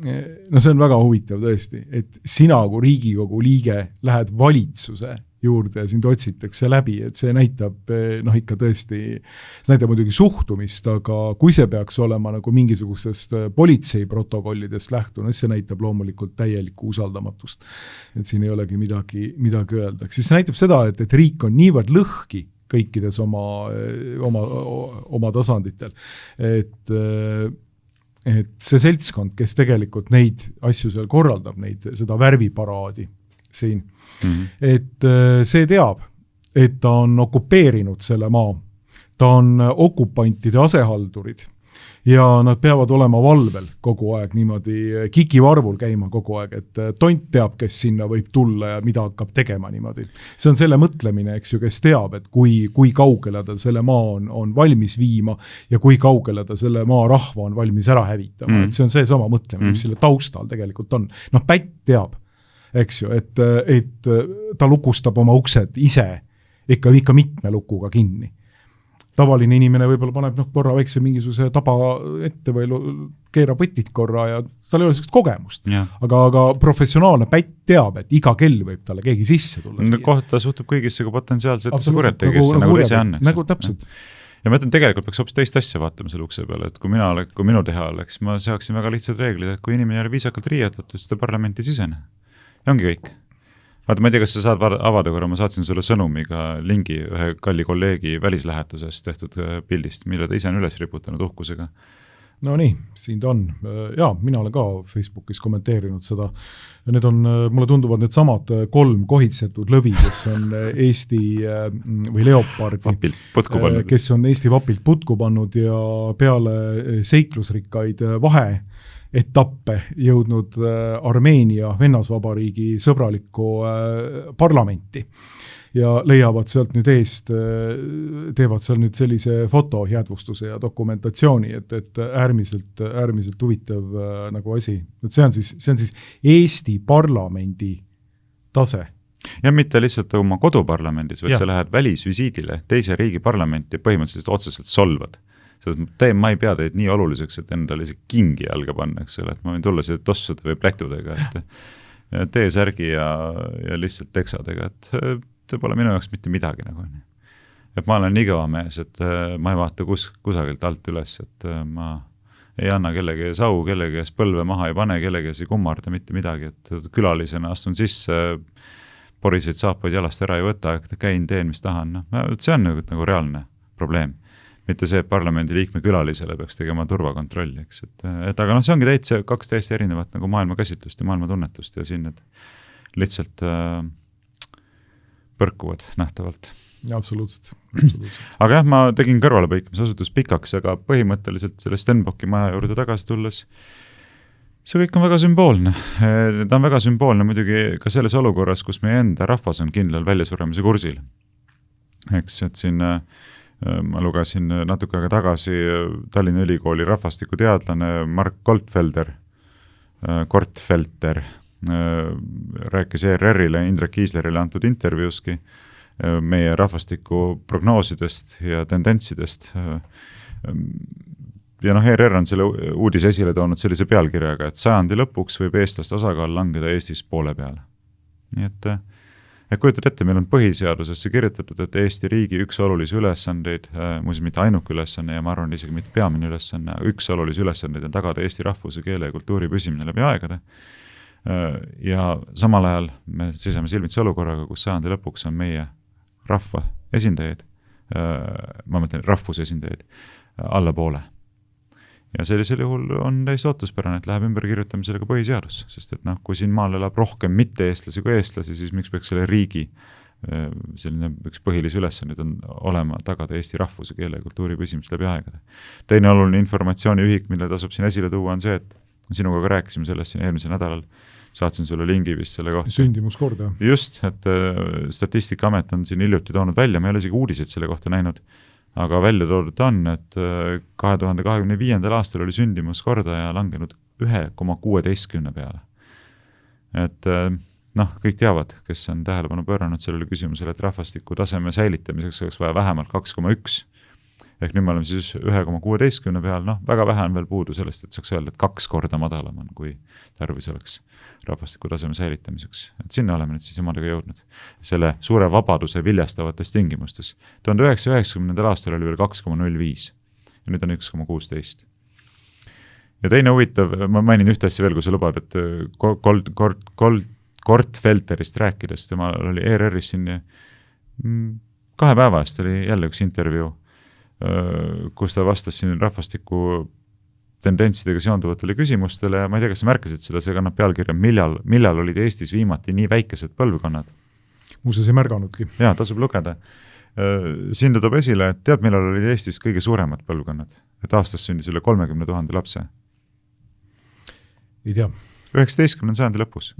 see on väga huvitav tõesti, et sina kui Riigikogu liige lähed valitsuse juurde ja sind otsitakse läbi, et see näitab ikka tõesti, see näitab muidugi suhtumist, aga kui see peaks olema nagu mingisugustest politsei protokollidest lähtunud, see näitab loomulikult täielikku usaldamatust. Et siin ei olegi midagi öelda. Siis see näitab seda, et riik on niivõrd lõhki kõikides oma tasanditel, et see seltskond, kes tegelikult neid asju seal korraldab, seda värviparaadi siin, et see teab, et ta on okupeerinud selle maa, ta on okupantide asehaldurid ja nad peavad olema valvel kogu aeg niimoodi kikivarvul käima kogu aeg, et tont teab, kes sinna võib tulla ja mida hakkab tegema niimoodi. See on selle mõtlemine, eks ju, kes teab, et kui kaugele ta selle maa on valmis viima ja kui kaugele ta selle maa rahva on valmis ära hävitama. Et see on see sama mõtlemine, mis selle taustal tegelikult on. Noh, Pätt teab, eks ju, et ta lukustab oma uksed ise ikka mitme lukuga kinni. Tavaline inimene võib-olla paneb korra väikse mingisuguse taba ette või keerab võtid korra ja tal ei ole sellist kogemust. Aga professionaalne Pätt teab, et iga kell võib talle keegi sisse tulla. Kohta suhtub kõigisse kui potentsiaalselt kurjategisse, nagu ise on. Nagu täpselt. Ja ma ütlen, tegelikult peaks hoopis teist asja vaatama selle ukse peale, et kui minu teha oleks, ma seaksin väga lihtsad reeglid, et kui inimene ei ole viisakalt riietatud, siis ta parlamenti sisene. Ja ongi kõik. Vaata, ma ei tea, kas sa saad avada korra, ma saatsin sulle sõnumiga lingi ühe kalli kolleegi välislähetusest tehtud pildist, mille ta ise on üles riputanud uhkusega. No nii, siin ta on. Ja, mina olen ka Facebookis kommenteerinud seda. Need on, mulle tunduvad need samad 3 kohitsetud lõvi, kes on Eesti või Leopardi, kes on Eesti vapilt putku pannud ja peale seiklusrikkaid etappe jõudnud Armeenia Vennasvabariigi sõbralikku parlamenti ja leiavad sealt nüüd eest, teevad seal nüüd sellise fotojäädvustuse ja dokumentatsiooni, et äärmiselt huvitav nagu asi. Et see on siis Eesti parlamendi tase. Ja mitte lihtsalt oma koduparlamendis, vaid sa lähed välisvisiidile teise riigi parlamenti ja põhimõtteliselt otseselt solvad. Ma ei pea teid nii oluliseks, et endale ise kingi jalga panna, eks ole, et ma võin tulla siia tossude või plätudega, et T-särgi ja lihtsalt teksadega, et see pole minu jaoks mitte midagi nagu. Et ma olen nii kõva mees, et ma ei vaata kusagilt alt üles, et ma ei anna kellegi sau, kellegi ees põlve maha ei pane, kellegi ees ei kummarda mitte midagi, et külalisena astun sisse, poriseid saapaid jalast ära ei võta, käin, teen, mis tahan. See on nagu reaalne probleem. Mitte see, et parlamendi liikme külalisele peaks tegema turvakontrolli, eks. Et aga see ongi kaks täiesti erinevat nagu maailma käsitlust ja maailma tunnetust ja siin need lihtsalt põrkuvad nähtavalt. Ja, absoluutselt. Aga jah, ma tegin kõrvalepõik, mis osutus pikaks, aga põhimõtteliselt selle Stenbocki maja juurde tagasi tulles see kõik on väga sümboolne. Ta on väga sümboolne muidugi ka selles olukorras, kus meie enda rahvas on kindlal väljasuremise kursil. Eks, et siin ma lugesin natuke aega tagasi Tallinna Ülikooli rahvastikuteadlane Mark Gortfelter rääkis ERR-ile, Indrek Kiislerile antud intervjuuski meie rahvastiku prognoosidest ja tendentsidest. Ja ERR on selle uudise esile toonud sellise pealkirjaga, et 100. lõpuks võib eestlaste osakaal langeda Eestis poole peale. Nii et kujutad ette, meil on põhiseadusesse kirjutatud, et Eesti riigi üks olulisi ülesandeid, muuseas mitte ainuke ülesanne ja ma arvan isegi mitte peamine ülesanne, üks olulisi ülesandeid on tagada Eesti rahvuse, keele ja kultuuri püsimine läbi aegade. Ja samal ajal me seisame silmitsi olukorraga, kus 100. lõpuks on meie rahva esindajaid, ma mõtlen rahvuse esindajaid, alla poole. Ja sellisel juhul on täis ootuspärane, et läheb ümberkirjutamisele ka põhiseadus, sest et kui siin maal elab rohkem mitte eestlasi kui eestlasi, siis miks peaks selle riigi selline üks põhilisi ülesandeid on olema tagada Eesti rahvuse, keele ja kultuuri püsimist läbi aegade. Teine oluline informatsiooniühik, mille tasub siin esile tuua, on see, et sinuga ka rääkisime sellest siin eelmisel nädalal, saatsin sulle lingi vist selle kohta. Sündimuskorda. Just, et Statistikaamet on siin hiljuti toonud välja, ma ei ole isegi uudiseid selle kohta näinud, aga välja toodud on, et 2025. aastal oli sündimuskordaja langenud 1,16 peale. Et kõik teavad, kes on tähelepanu pööranud sellele küsimusele, et rahvastiku taseme säilitamiseks oleks vaja vähemalt 2,1. Ehk nüüd me oleme siis 1,16 peal, väga vähe on veel puudu sellest, et saaks öelda, et 2 korda madalam on, kui tarvis oleks rahvastiku taseme säilitamiseks. Et sinna oleme nüüd siis jumadega jõudnud. Selle suure vabaduse viljastavates tingimustes. 1990. aastal oli veel 2,05 ja nüüd on 1,16. Ja teine huvitav, ma mainin ühte asja veel, kui sa lubad, et Gortfelterist rääkides, tema oli ERR-is siin 2 päeva eest oli jälle üks intervjuu, kus ta vastas siin rahvastiku tendentsidega seonduvatele küsimustele ja ma ei tea, kas sa märkasid seda, see kannab pealkirja, millal olid Eestis viimati nii väikesed põlvkonnad? Muuseas ei märganudki. Jaa, tasub lugeda. Siin ta toob esile, et tead, millal olid Eestis kõige suuremad põlvkonnad? Et aastas sündis üle 30 000 lapse. Ei tea. 19. sajandi lõpus.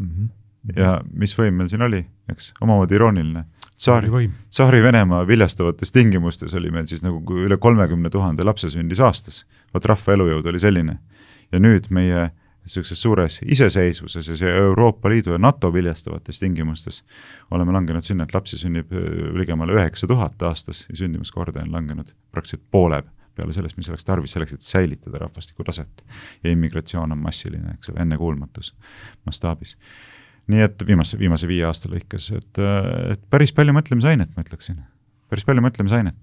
Ja mis võim meil siin oli, eks? Omamoodi irooniline. Tsaari Venemaa viljastavates tingimustes oli meil siis nagu üle 30 000 lapse sündis aastas. Vaat rahva elujõud oli selline. Ja nüüd meie suures iseseisvuses ja Euroopa Liidu ja NATO viljastavates tingimustes oleme langenud sinna, et lapsi sünnib ligemale 9000 aastas ja sündimuskordaja on langenud praktiliselt poole peale sellest, mis oleks tarvis selleks, et säilitada rahvastiku taset. Ja immigratsioon on massiline, eks ole, ennekuulmatus mastaabis. Nii et viimase 5 aasta lõikes, et päris palju mõtlemisainet, ma ütleksin. Päris palju mõtlemisainet.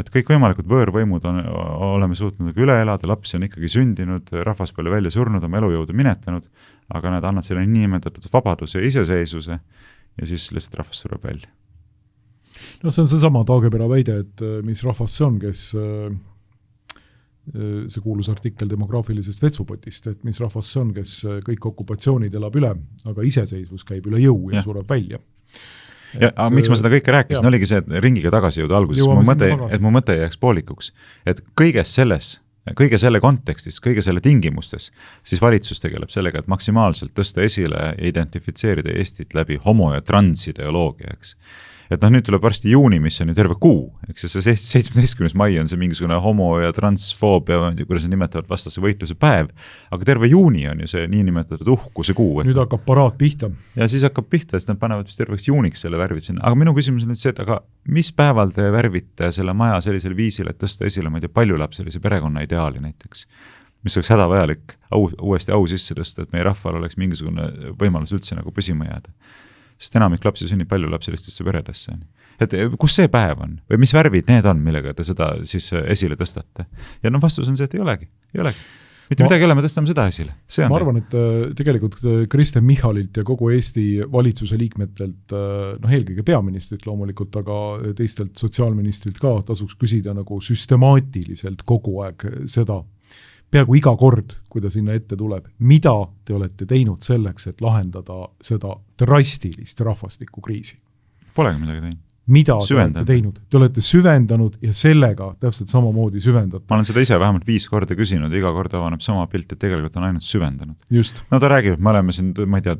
Et kõik võimalikud võõrvõimud oleme suutnud üle elada, lapsi on ikkagi sündinud, rahvas palju välja surnud, oma elujõudu minetanud, aga nad annavad selle niimetatud vabaduse ja iseseisvuse ja siis lihtsalt rahvas sureb välja. See on seesama Taagepera väide, et mis rahvas see on, kes see kuulus artikkel demograafilisest vetsupotist, et mis rahvas see on, kes kõik okupatsioonid elab üle, aga iseseisvus käib üle jõu ja sureb välja. Aga miks ma seda kõike rääkisin, oligi see, et ringiga tagasi jõuda alguses, mu mõte jääks poolikuks, et kõige selle kontekstis, kõige selle tingimustes, siis valitsus tegeleb sellega, et maksimaalselt tõsta esile ja identifitseerida Eestit läbi homo- ja transideoloogia, eks. Et nüüd tuleb varsti juuni, mis on ju terve kuu, eks see 17. mai on see mingisugune homo- ja transfoobia, kuidas nimetavad vastase võitluse päev, aga terve juuni on ju see niinimetatud uhkuse kuu. Nüüd hakkab paraat pihta. Ja siis hakkab pihta, et nad panevad vist terveks juuniks selle värvid sinna. Aga minu küsimus on nüüd see, et aga mis päeval te värvite selle maja sellisel viisil, et tõsta esile, ma ei tea, paljulapselise perekonna ideaali näiteks, mis oleks hädavajalik uuesti au sisse tõsta, et meie rahval oleks mingisugune võimalus üldse nagu püsima jääda. Sest enamik lapsi sünnib paljulapselistesse peredesse. Et kus see päev on? Või mis värvid need on, millega te seda siis esile tõstate? Ja vastus on see, et ei olegi. Mitte midagi ei ole, me tõstame seda esile. Ma arvan, et tegelikult Kristen Michalilt ja kogu Eesti valitsuse liikmetelt, eelkõige peaministrit loomulikult, aga teistelt sotsiaalministrilt ka tasuks küsida nagu süstemaatiliselt kogu aeg seda, peaaegu iga kord, kui ta sinna ette tuleb, mida te olete teinud selleks, et lahendada seda drastilist rahvastikukriisi? Polegi midagi teinud. mida te olete teinud. Te olete süvendanud ja sellega täpselt samamoodi süvendate. Ma olen seda ise vähemalt 5 korda küsinud, iga kord avaneb sama pilt, et tegelikult on ainult süvendanud. Just. No ta räägib, et me oleme siin, ma ei tea,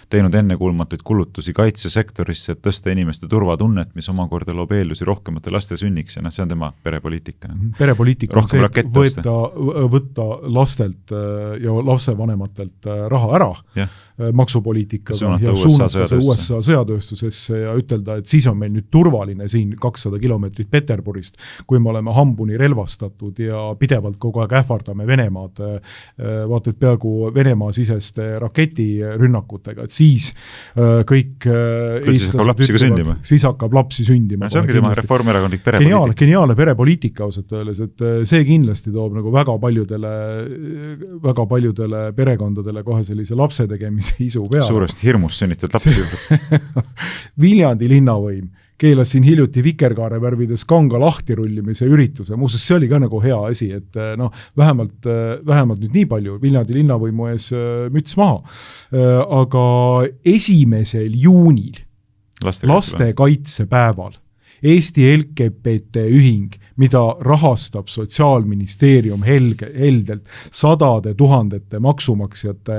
teinud ennekuulmatuid kulutusi kaitsesektorisse, et tõsta inimeste turvatunnet, mis omakorda loob eeldusi rohkemate laste sünniks ja see on tema perepoliitika. Perepoliitika on see, et võtta lastelt ja lapsevanematelt raha ära maksupoliitikaga ja suunata see USA sõjatööstusesse ja ütelda, et siis on meil nüüd turvaline siin 200 kilomeetrit Peterburist, kui me oleme hambuni relvastatud ja pidevalt kogu aeg ähvardame Venemaad, vaata, et peaaegu Venemaa siseste raketirünnakutega, et siis kõik siis hakkab lapsi sündima. See ongi tema reformierakondlik perepoliitika. Geniaalne perepoliitika ausalt öeldes, et see kindlasti toob nagu väga paljudele perekondadele kohe sellise lapse tegemise isu peale. Suuresti hirmust sünnitud lapsi juurde. Viljandi linnavõim keelas siin hiljuti vikerkaare värvides kanga lahtirullimise ürituse. Muuseas, see oli ka nagu hea asi, et vähemalt nüüd nii palju Viljandi linnavõimu ees müts maha. Aga 1. juunil lastekaitsepäeval Eesti LGBT ühing, mida rahastab Sotsiaalministeerium heldelt 100 000 maksumaksjate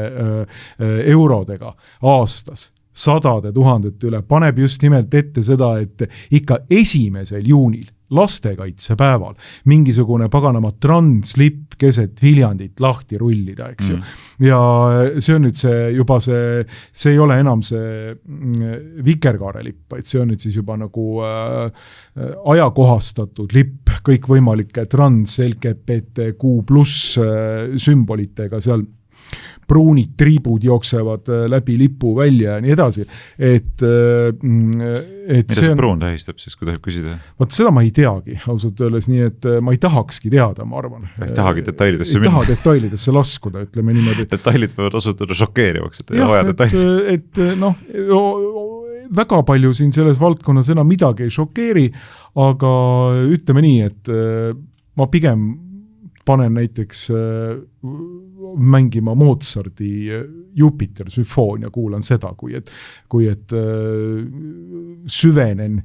eurodega aastas, 100 000 üle, paneb just nimelt ette seda, et ikka 1. juunil lastekaitsepäeval mingisugune paganama translipp keset Viljandit lahti rullida, eks ju. Ja see on nüüd see ei ole enam see vikerkaare lipp, vaid see on nüüd siis juba nagu ajakohastatud lipp kõikvõimalike trans-LGBTQ+ sümbolitega seal pruunid triibud jooksevad läbi lipu välja ja nii edasi, et mida see pruun tähistab siis, kui tohib küsida? Vaat seda ma ei teagi, ausalt öeldes, nii et ma ei tahakski teada, ma arvan. Ei tahagi detailidesse minna. Ei taha detailidesse laskuda, ütleme niimoodi. Detailid võivad osutuda šokeerivaks, et ei vaja detailid. Väga palju siin selles valdkonnas enam midagi ei šokeeri, aga ütleme nii, et ma pigem panen näiteks mängima Mozarti Jupiter sümfoonia, kuulan seda, kui et süvenen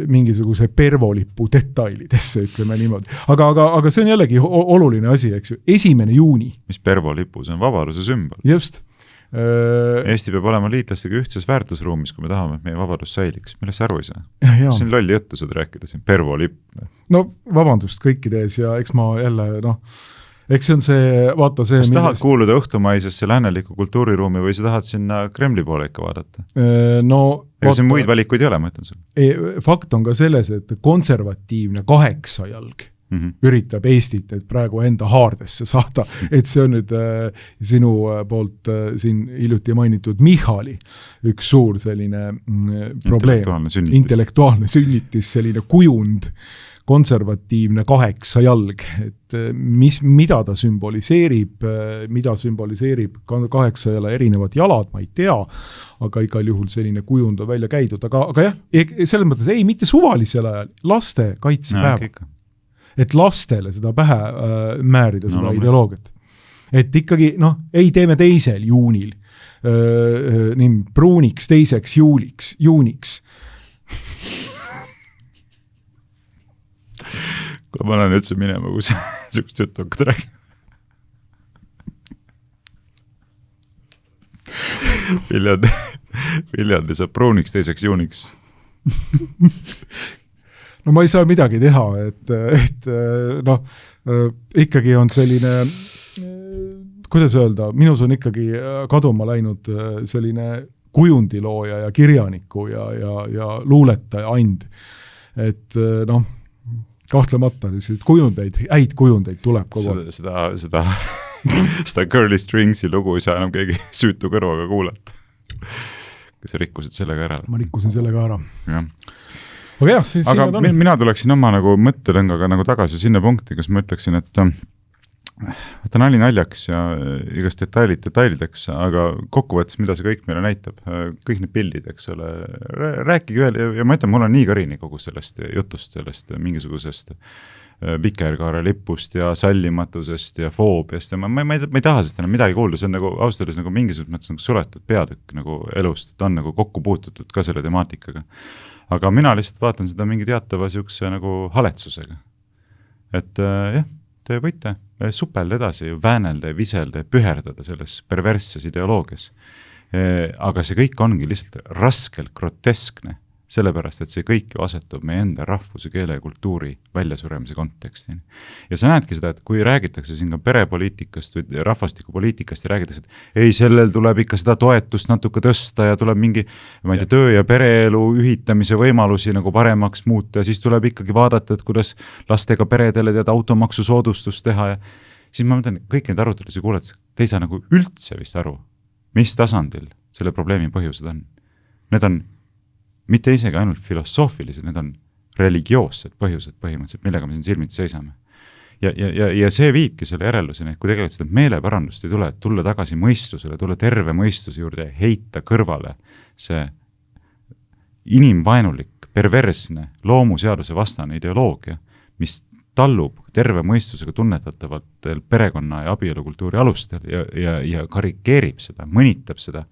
mingisuguse pervolipu detailidesse, ütleme niimoodi. Aga see on jällegi oluline asi, eks ju. 1. juuni. Mis pervolipu? See on vabaduse sümbol. Just. Eesti peab olema liitlastega ühtses väärtusruumis, kui me tahame, et meie vabadus säiliks. Millest sa aru ei saa? Siin lolli juttu saad rääkida, siin pervolipp. No vabandust kõikides ja eks ma jälle, eks see on see, vaata see... Kas tahad kuuluda õhtumaisesse lääneliku kultuuriruumi või sa tahad sinna Kremli poole ikka vaadata? Ega siin muid valikuid ei ole, ma ütlen sulle. Fakt on ka selles, et konservatiivne 8 jalg üritab Eestit nüüd praegu enda haardesse saada, et see on nüüd sinu poolt siin hiljuti mainitud Michali üks suur selline probleem, intellektuaalne sünnitis, selline kujund, konservatiivne 8 jalg, et mida ta sümboliseerib 8 jala erinevad jalad, ma ei tea, aga igal juhul selline kujund on välja käidud, aga jah, selles mõttes ei, mitte suvalisel ajal, laste kaitsepäeva. Et lastele seda pähe määrida seda ideoloogiat. Et ikkagi, ei teeme 2. juunil pruuniks 2. juuniks. Kui ma olen üldse minema, kui sihukest juttu hakkad rääkima. Viljandi saab pruuniks 2. juuniks. No ma ei saa midagi teha, et ikkagi on selline, kuidas öelda, minus on ikkagi kaduma läinud selline kujundilooja ja kirjaniku ja luuletaja and. Et kahtlemata häid kujundeid tuleb kogu. Seda Curly Stringsi lugu ei saa enam keegi süütu kõrvaga kuulata. Kas rikkusid sellega ära? Ma rikkusin sellega ära. Jah. Aga mina tuleksin oma nagu mõttelõngaga nagu tagasi sinna punkti, kus ma ütleksin, et võta nali naljaks ja igast detailideks, aga kokkuvõttes, mida see kõik meile näitab, kõik need pildid, eks ole, rääkige veel ja ma ütlen, mul on nii kõrini kogu sellest jutust, sellest mingisugusest vikerkaare lipust ja sallimatusest ja foobiast ja ma ei taha sest enam midagi kuulda, see on nagu austaldes nagu mingisuguses mõttes nagu suletud peatükk nagu elust, et on nagu kokku puututud ka selle temaatikaga. Aga mina lihtsalt vaatan seda mingi teatava siukse nagu haletsusega. Et jah, te võite supelda edasi, väänelda ja viselda ja püherdada selles perversses ideoloogias. Aga see kõik ongi lihtsalt raskelt groteskne, sellepärast, et see kõik ju asetub meie enda rahvuse, keele ja kultuuri väljasuremise konteksti. Ja sa näedki seda, et kui räägitakse siin ka perepoliitikast või rahvastikupoliitikast ja räägitakse, et ei, sellel tuleb ikka seda toetust natuke tõsta ja tuleb mingi, ma ei tea, töö ja pereelu ühitamise võimalusi nagu paremaks muuta ja siis tuleb ikkagi vaadata, et kuidas lastega peredele tead automaksu soodustust teha ja siis ma mõtlen, kõik need arutelusid kuuledes, te ei saa nagu üldse vist aru, mis tasandil selle probleemi põhjused on. Need on mitte isegi ainult filosoofilised, need on religioossed põhjused põhimõtteliselt, millega me siin silmitsi seisame. Ja see viibki selle järelluseni, et kui tegelikult seda meeleparandust ei tule, et tulla tagasi mõistusele, tulla terve mõistuse juurde ja heita kõrvale see inimvaenulik, perversne, loomuseaduse vastane ideoloogia, mis tallub terve mõistusega tunnetatavatel perekonna ja abielukultuuri alustel ja karikeerib seda, mõnitab seda,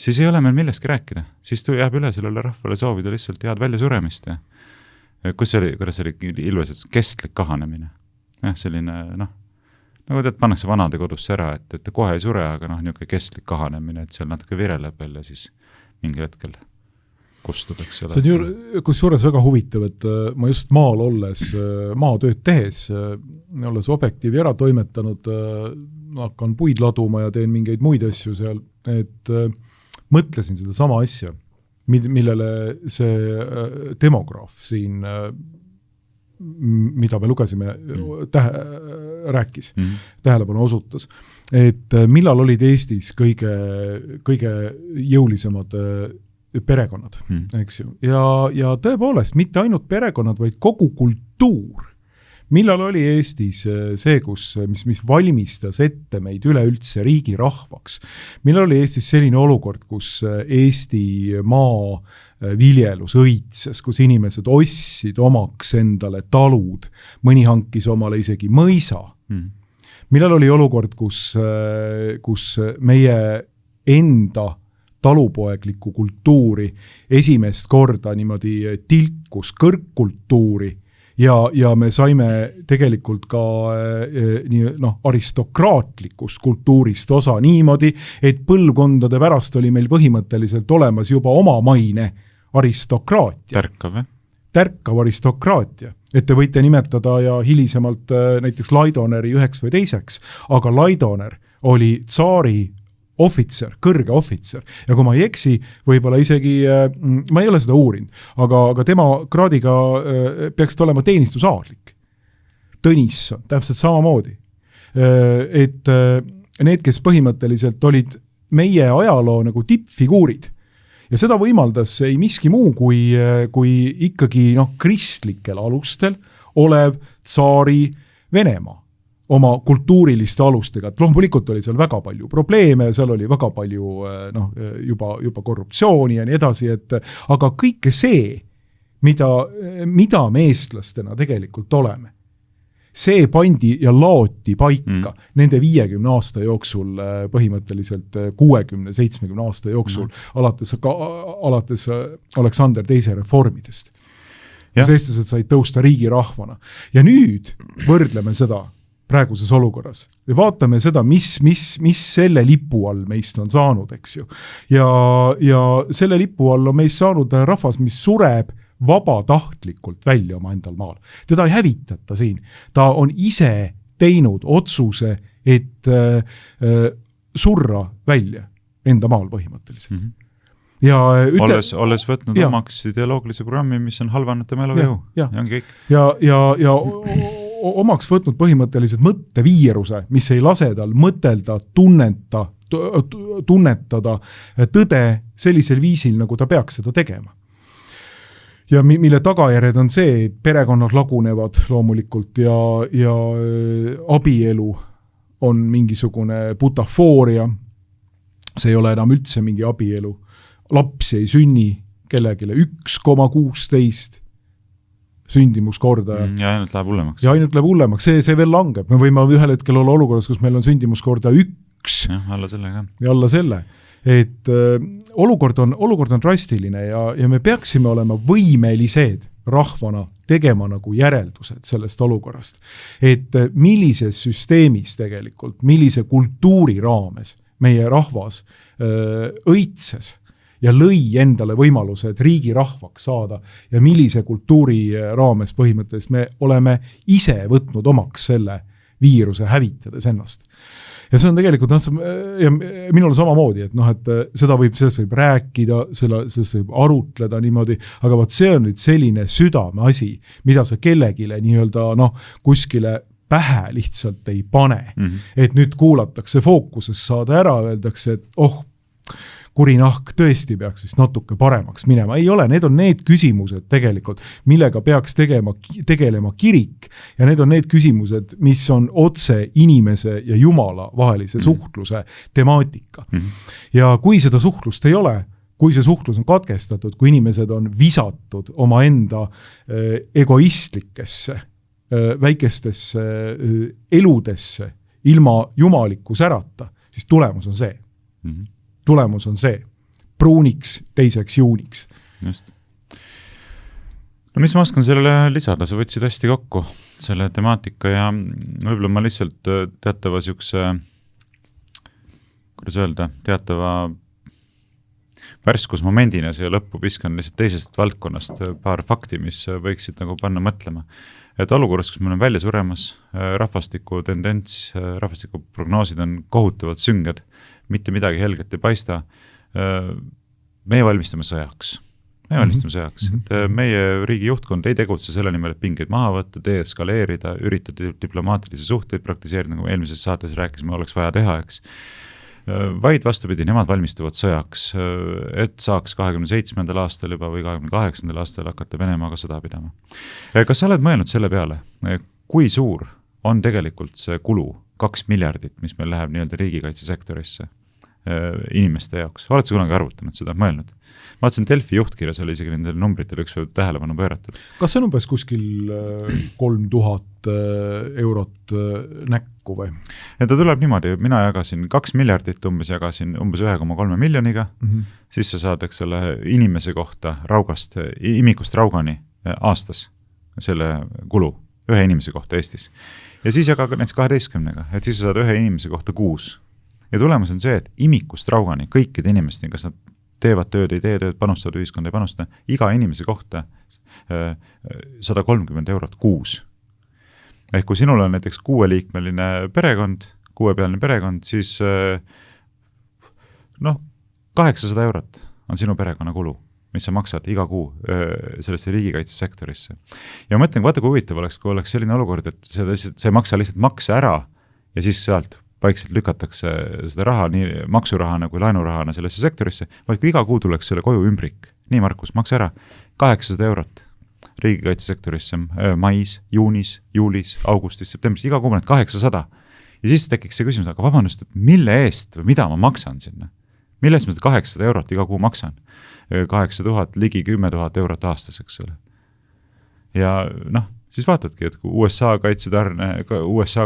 siis ei ole meil millestki rääkida. Siis jääb üle sellele rahvale soovida lihtsalt head väljasuremist. Kuidas see oli ilmselt kestlik kahanemine? Selline, nagu tead, pannakse vanade kodusse ära, et kohe ei sure, aga niisugune kestlik kahanemine, et seal natuke vireleb veel ja siis mingi hetkel kustub, eks ole. See on kusjuures väga huvitav, et ma just maal olles, maatööd tehes, olles objektiivi ära toimetanud, hakkan puid laduma ja teen mingeid muid asju seal, et mõtlesin seda sama asja, millele see demograaf siin, mida me lugesime, rääkis, tähelepanu osutas, et millal olid Eestis kõige jõulisemad perekonnad, eks ju. Ja tõepoolest, mitte ainult perekonnad, vaid kogu kultuur. Millal oli Eestis see, mis valmistas ette meid üleüldse riigi rahvaks? Millal oli Eestis selline olukord, kus Eesti maa viljelus õitses, kus inimesed ostsid omaks endale talud, mõni hankis omale isegi mõisa? Millal oli olukord, kus meie enda talupoeglikku kultuuri esimest korda niimoodi tilkus kõrgkultuuri ja me saime tegelikult ka aristokraatlikust kultuurist osa niimoodi, et põlvkondade pärast oli meil põhimõtteliselt olemas juba omamaine aristokraatia. Tärkav aristokraatia. Et te võite nimetada ja hilisemalt näiteks Laidoneri üheks või teiseks, aga Laidoner oli tsaari ohvitser, kõrge ohvitser. Ja kui ma ei eksi, võib-olla isegi, ma ei ole seda uurinud, aga tema kraadiga peaks olema teenistusaadlik. Tõnisson, täpselt samamoodi. Et need, kes põhimõtteliselt olid meie ajaloo nagu tippfiguurid, ja seda võimaldas ei miski muu kui ikkagi kristlikel alustel olev tsaari Venemaa oma kultuuriliste alustega, et loomulikult oli seal väga palju probleeme, seal oli väga palju juba korruptsiooni ja nii edasi, aga kõike see, mida me eestlastena tegelikult oleme, see pandi ja laoti paika nende 50 aasta jooksul, põhimõtteliselt 60-70 aasta jooksul, alates Aleksander teise reformidest. Kus eestlased said tõusta riigi rahvana. Ja nüüd võrdleme seda praeguses olukorras. Ja vaatame seda, mis selle lipu all meist on saanud, eks ju. Ja selle lipu all on meist saanud rahvas, mis sureb vabatahtlikult välja oma endal maal. Teda ei hävitata siin. Ta on ise teinud otsuse, et surra välja enda maal põhimõtteliselt. Ja olles võtnud omaks ideoloogilise programmi, mis on halvanud tema elujõu. Ja omaks võtnud põhimõtteliselt mõtteviiruse, mis ei lase tal mõtelda, tunnetada tõde sellisel viisil, nagu ta peaks seda tegema. ja mille tagajärjed on see, et perekonnad lagunevad loomulikult ja abielu on mingisugune butafooria, see ei ole enam üldse mingi abielu, lapsi ei sünni kellegile 1,16 sündimuskordaja. Ja ainult läheb hullemaks. Ja ainult läheb hullemaks, see veel langeb. Me võime ühel hetkel olla olukorras, kus meil on sündimuskordaja 1. Ja, alla selle ka. Ja alla selle. Et olukord on drastiline ja me peaksime olema võimelised rahvana tegema nagu järeldused sellest olukorrast. Et millises süsteemis tegelikult, millise kultuuri raames meie rahvas õitses ja lõi endale võimalused riigi rahvaks saada ja millise kultuuri raames põhimõtteliselt me oleme ise võtnud omaks selle viiruse hävitades ennast. Ja see on tegelikult, ja minul samamoodi, et sellest võib rääkida, sellest võib arutleda niimoodi, aga vaat see on nüüd selline südameasi, mida sa kellegile kuskile pähe lihtsalt ei pane. Et nüüd kuulatakse fookuses saada ära, öeldakse, et kurinahk tõesti peaks siis natuke paremaks minema. Ei ole, need on need küsimused tegelikult, millega peaks tegelema kirik ja need on need küsimused, mis on otse inimese ja Jumala vahelise suhtluse temaatika. Ja kui seda suhtlust ei ole, kui see suhtlus on katkestatud, kui inimesed on visatud oma enda egoistlikesse, väikestesse eludesse ilma jumaliku särata, siis tulemus on see. Tulemus on see. Pruuniks, teiseks juuniks. Just. No mis ma oskan sellele lisada? Sa võtsid hästi kokku selle temaatika ja võib-olla ma lihtsalt teatava siukse, kuidas öelda, teatava värskusmomendina siia lõppu viskan lihtsalt teisest valdkonnast paar fakti, mis võiksid nagu panna mõtlema. Et olukorras, kus meil on välja suremas, rahvastiku tendents, rahvastiku prognoosid on kohutavalt sünged, mitte midagi helget ei paista, meie valmistame sõjaks. Et meie riigi juhtkond ei tegutse selle nimel, et pingeid maha võtta, deeskaleerida, üritada diplomaatilisi suhteid praktiseerida, nagu eelmises saates rääkisime, oleks vaja teha, eks. Vaid vastupidi, nemad valmistuvad sõjaks, et saaks 27. aastal juba või 28. aastal hakata Venemaaga sõda pidama. Kas sa oled mõelnud selle peale, kui suur on tegelikult see kulu 2 miljardit, mis meil läheb nii-öelda riigikaitsesektorisse inimeste jaoks? Oled sa kunagi arvutanud seda, mõelnud? Ma vaatasin Delfi juhtkirjas oli isegi nendel numbritel üks tähelepanu pööratud. Kas see on umbes kuskil 3000 eurot näkku või? Ja ta tuleb niimoodi, mina jagasin 2 miljardit umbes, jagasin umbes 1,3 miljoniga, siis sa saad, eks ole, inimese kohta raugast, imikust raugani aastas selle kulu ühe inimese kohta Eestis. Ja siis jagaga näiteks 12-ga, et siis sa saad ühe inimese kohta 6. Ja tulemus on see, et imikust raugani kõikide inimesteni, kas nad teevad tööd, ei tee tööd, panustavad ühiskonda, ei panusta, iga inimese kohta 130 eurot kuus. Ehk kui sinul on näiteks 6-liikmeline perekond, 6-pealine perekond, siis 800 eurot on sinu perekonna kulu, mis sa maksad iga kuu sellesse riigikaitsesektorisse. Ja mõtlen, vaata kui huvitav oleks, kui oleks selline olukord, et see maksa lihtsalt makse ära ja siis sealt vaikselt lükatakse seda raha, nii maksurahana kui laenurahana sellesse sektorisse, vaid kui iga kuu tuleks selle koju ümbrik. Nii, Markus, maksa ära 800 eurot riigikaitsesektorisse mais, juunis, juulis, augustis, septembris, iga kuu 800. Ja siis tekiks see küsimus, aga vabandust, et mille eest või mida ma maksan sinna? Mille eest ma seda 800 eurot iga kuu maksan? 8000, ligi 10 000 eurot aastas, eks ole. Ja siis vaatadki, et kui USA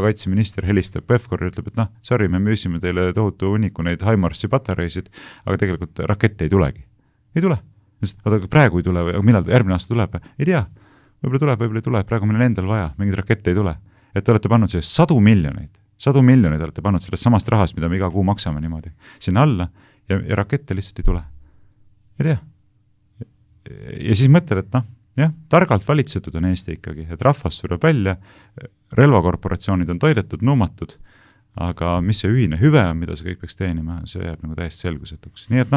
kaitseminister helistab Pevkori ja ütleb, et sorry, me müüsime teile tohutu hunniku neid HIMARS-i patareisid, aga tegelikult rakett ei tulegi. Ei tule. Aga praegu ei tule, aga millal järgmine aasta tuleb? Ei tea. Võib-olla ei tule, praegu meil on endal vaja, mingid rakette ei tule. Et te olete pannud sellest 100 miljoneid olete pannud sellest samast rahast, mida me iga kuu maksame niimoodi sinna alla ja rakette lihtsalt ei tule. Ei tea. Ja siis mõtled, et targalt valitsetud on Eesti ikkagi, et rahvas sureb välja, relvakorporatsioonid on toidetud, nuumatud, aga mis see ühine hüve on, mida see kõik peaks teenima, see jääb nagu täiesti selgusetuks. Nii et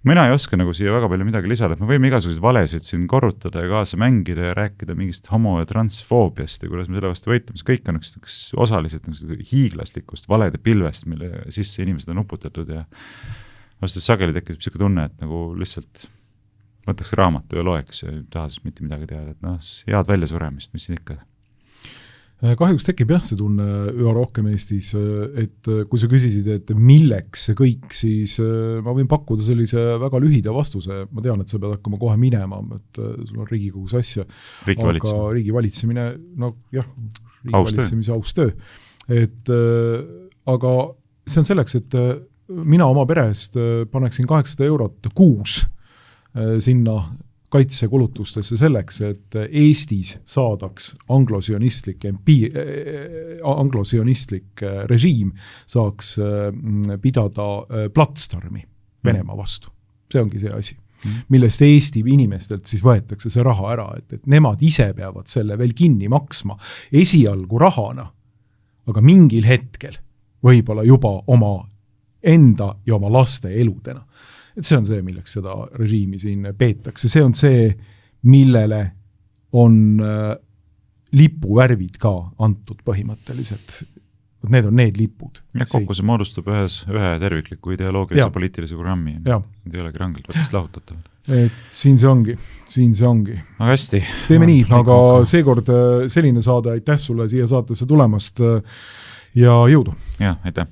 mina ei oska nagu siia väga palju midagi lisada, et me võime igasuguseid valesid siin korrutada ja kaasa mängida ja rääkida mingist homo- ja transfoobiast ja kuidas me selle vastu võitleme, see kõik on üks osaliselt hiiglaslikust valede pilvest, mille sisse inimesed on uputatud ja vastus sageli tekib selline tunne, et nagu lihtsalt võtaks raamatu ja loeks ja ei taha siis mitte midagi teada, et noh, head väljasuremist, mis siin ikka. Kahjuks tekib jah see tunne üha rohkem Eestis, et kui sa küsisid, et milleks see kõik, siis ma võin pakkuda sellise väga lühida vastuse. Ma tean, et sa pead hakkama kohe minema, et sul on Riigikogus asja. Aga riigi valitsemine, no jah, riigi valitsemise aus töö. Aga see on selleks, et mina oma perest paneksin 800 eurot kuus sinna kaitsekulutustesse selleks, et Eestis saadaks anglosionistlik režiim saaks pidada platsdarmi Venemaa vastu. See ongi see asi, millest Eesti inimestelt siis võetakse see raha ära, et nemad ise peavad selle veel kinni maksma esialgu rahana, aga mingil hetkel võib-olla juba oma enda ja oma laste eludena. Et see on see, milleks seda režiimi siin peetakse. See on see, millele on lipuvärvid ka antud põhimõtteliselt. Need on need lipud. Ja kokku see moodustub ühe tervikliku ideoloogilise poliitilise programmi. Need ei olegi rangelt võttes lahutatav. Et siin see ongi. Aga hästi. Teeme nii, aga seekord selline saade, aitäh sulle siia saatesse tulemast ja jõudu. Ja, aitäh.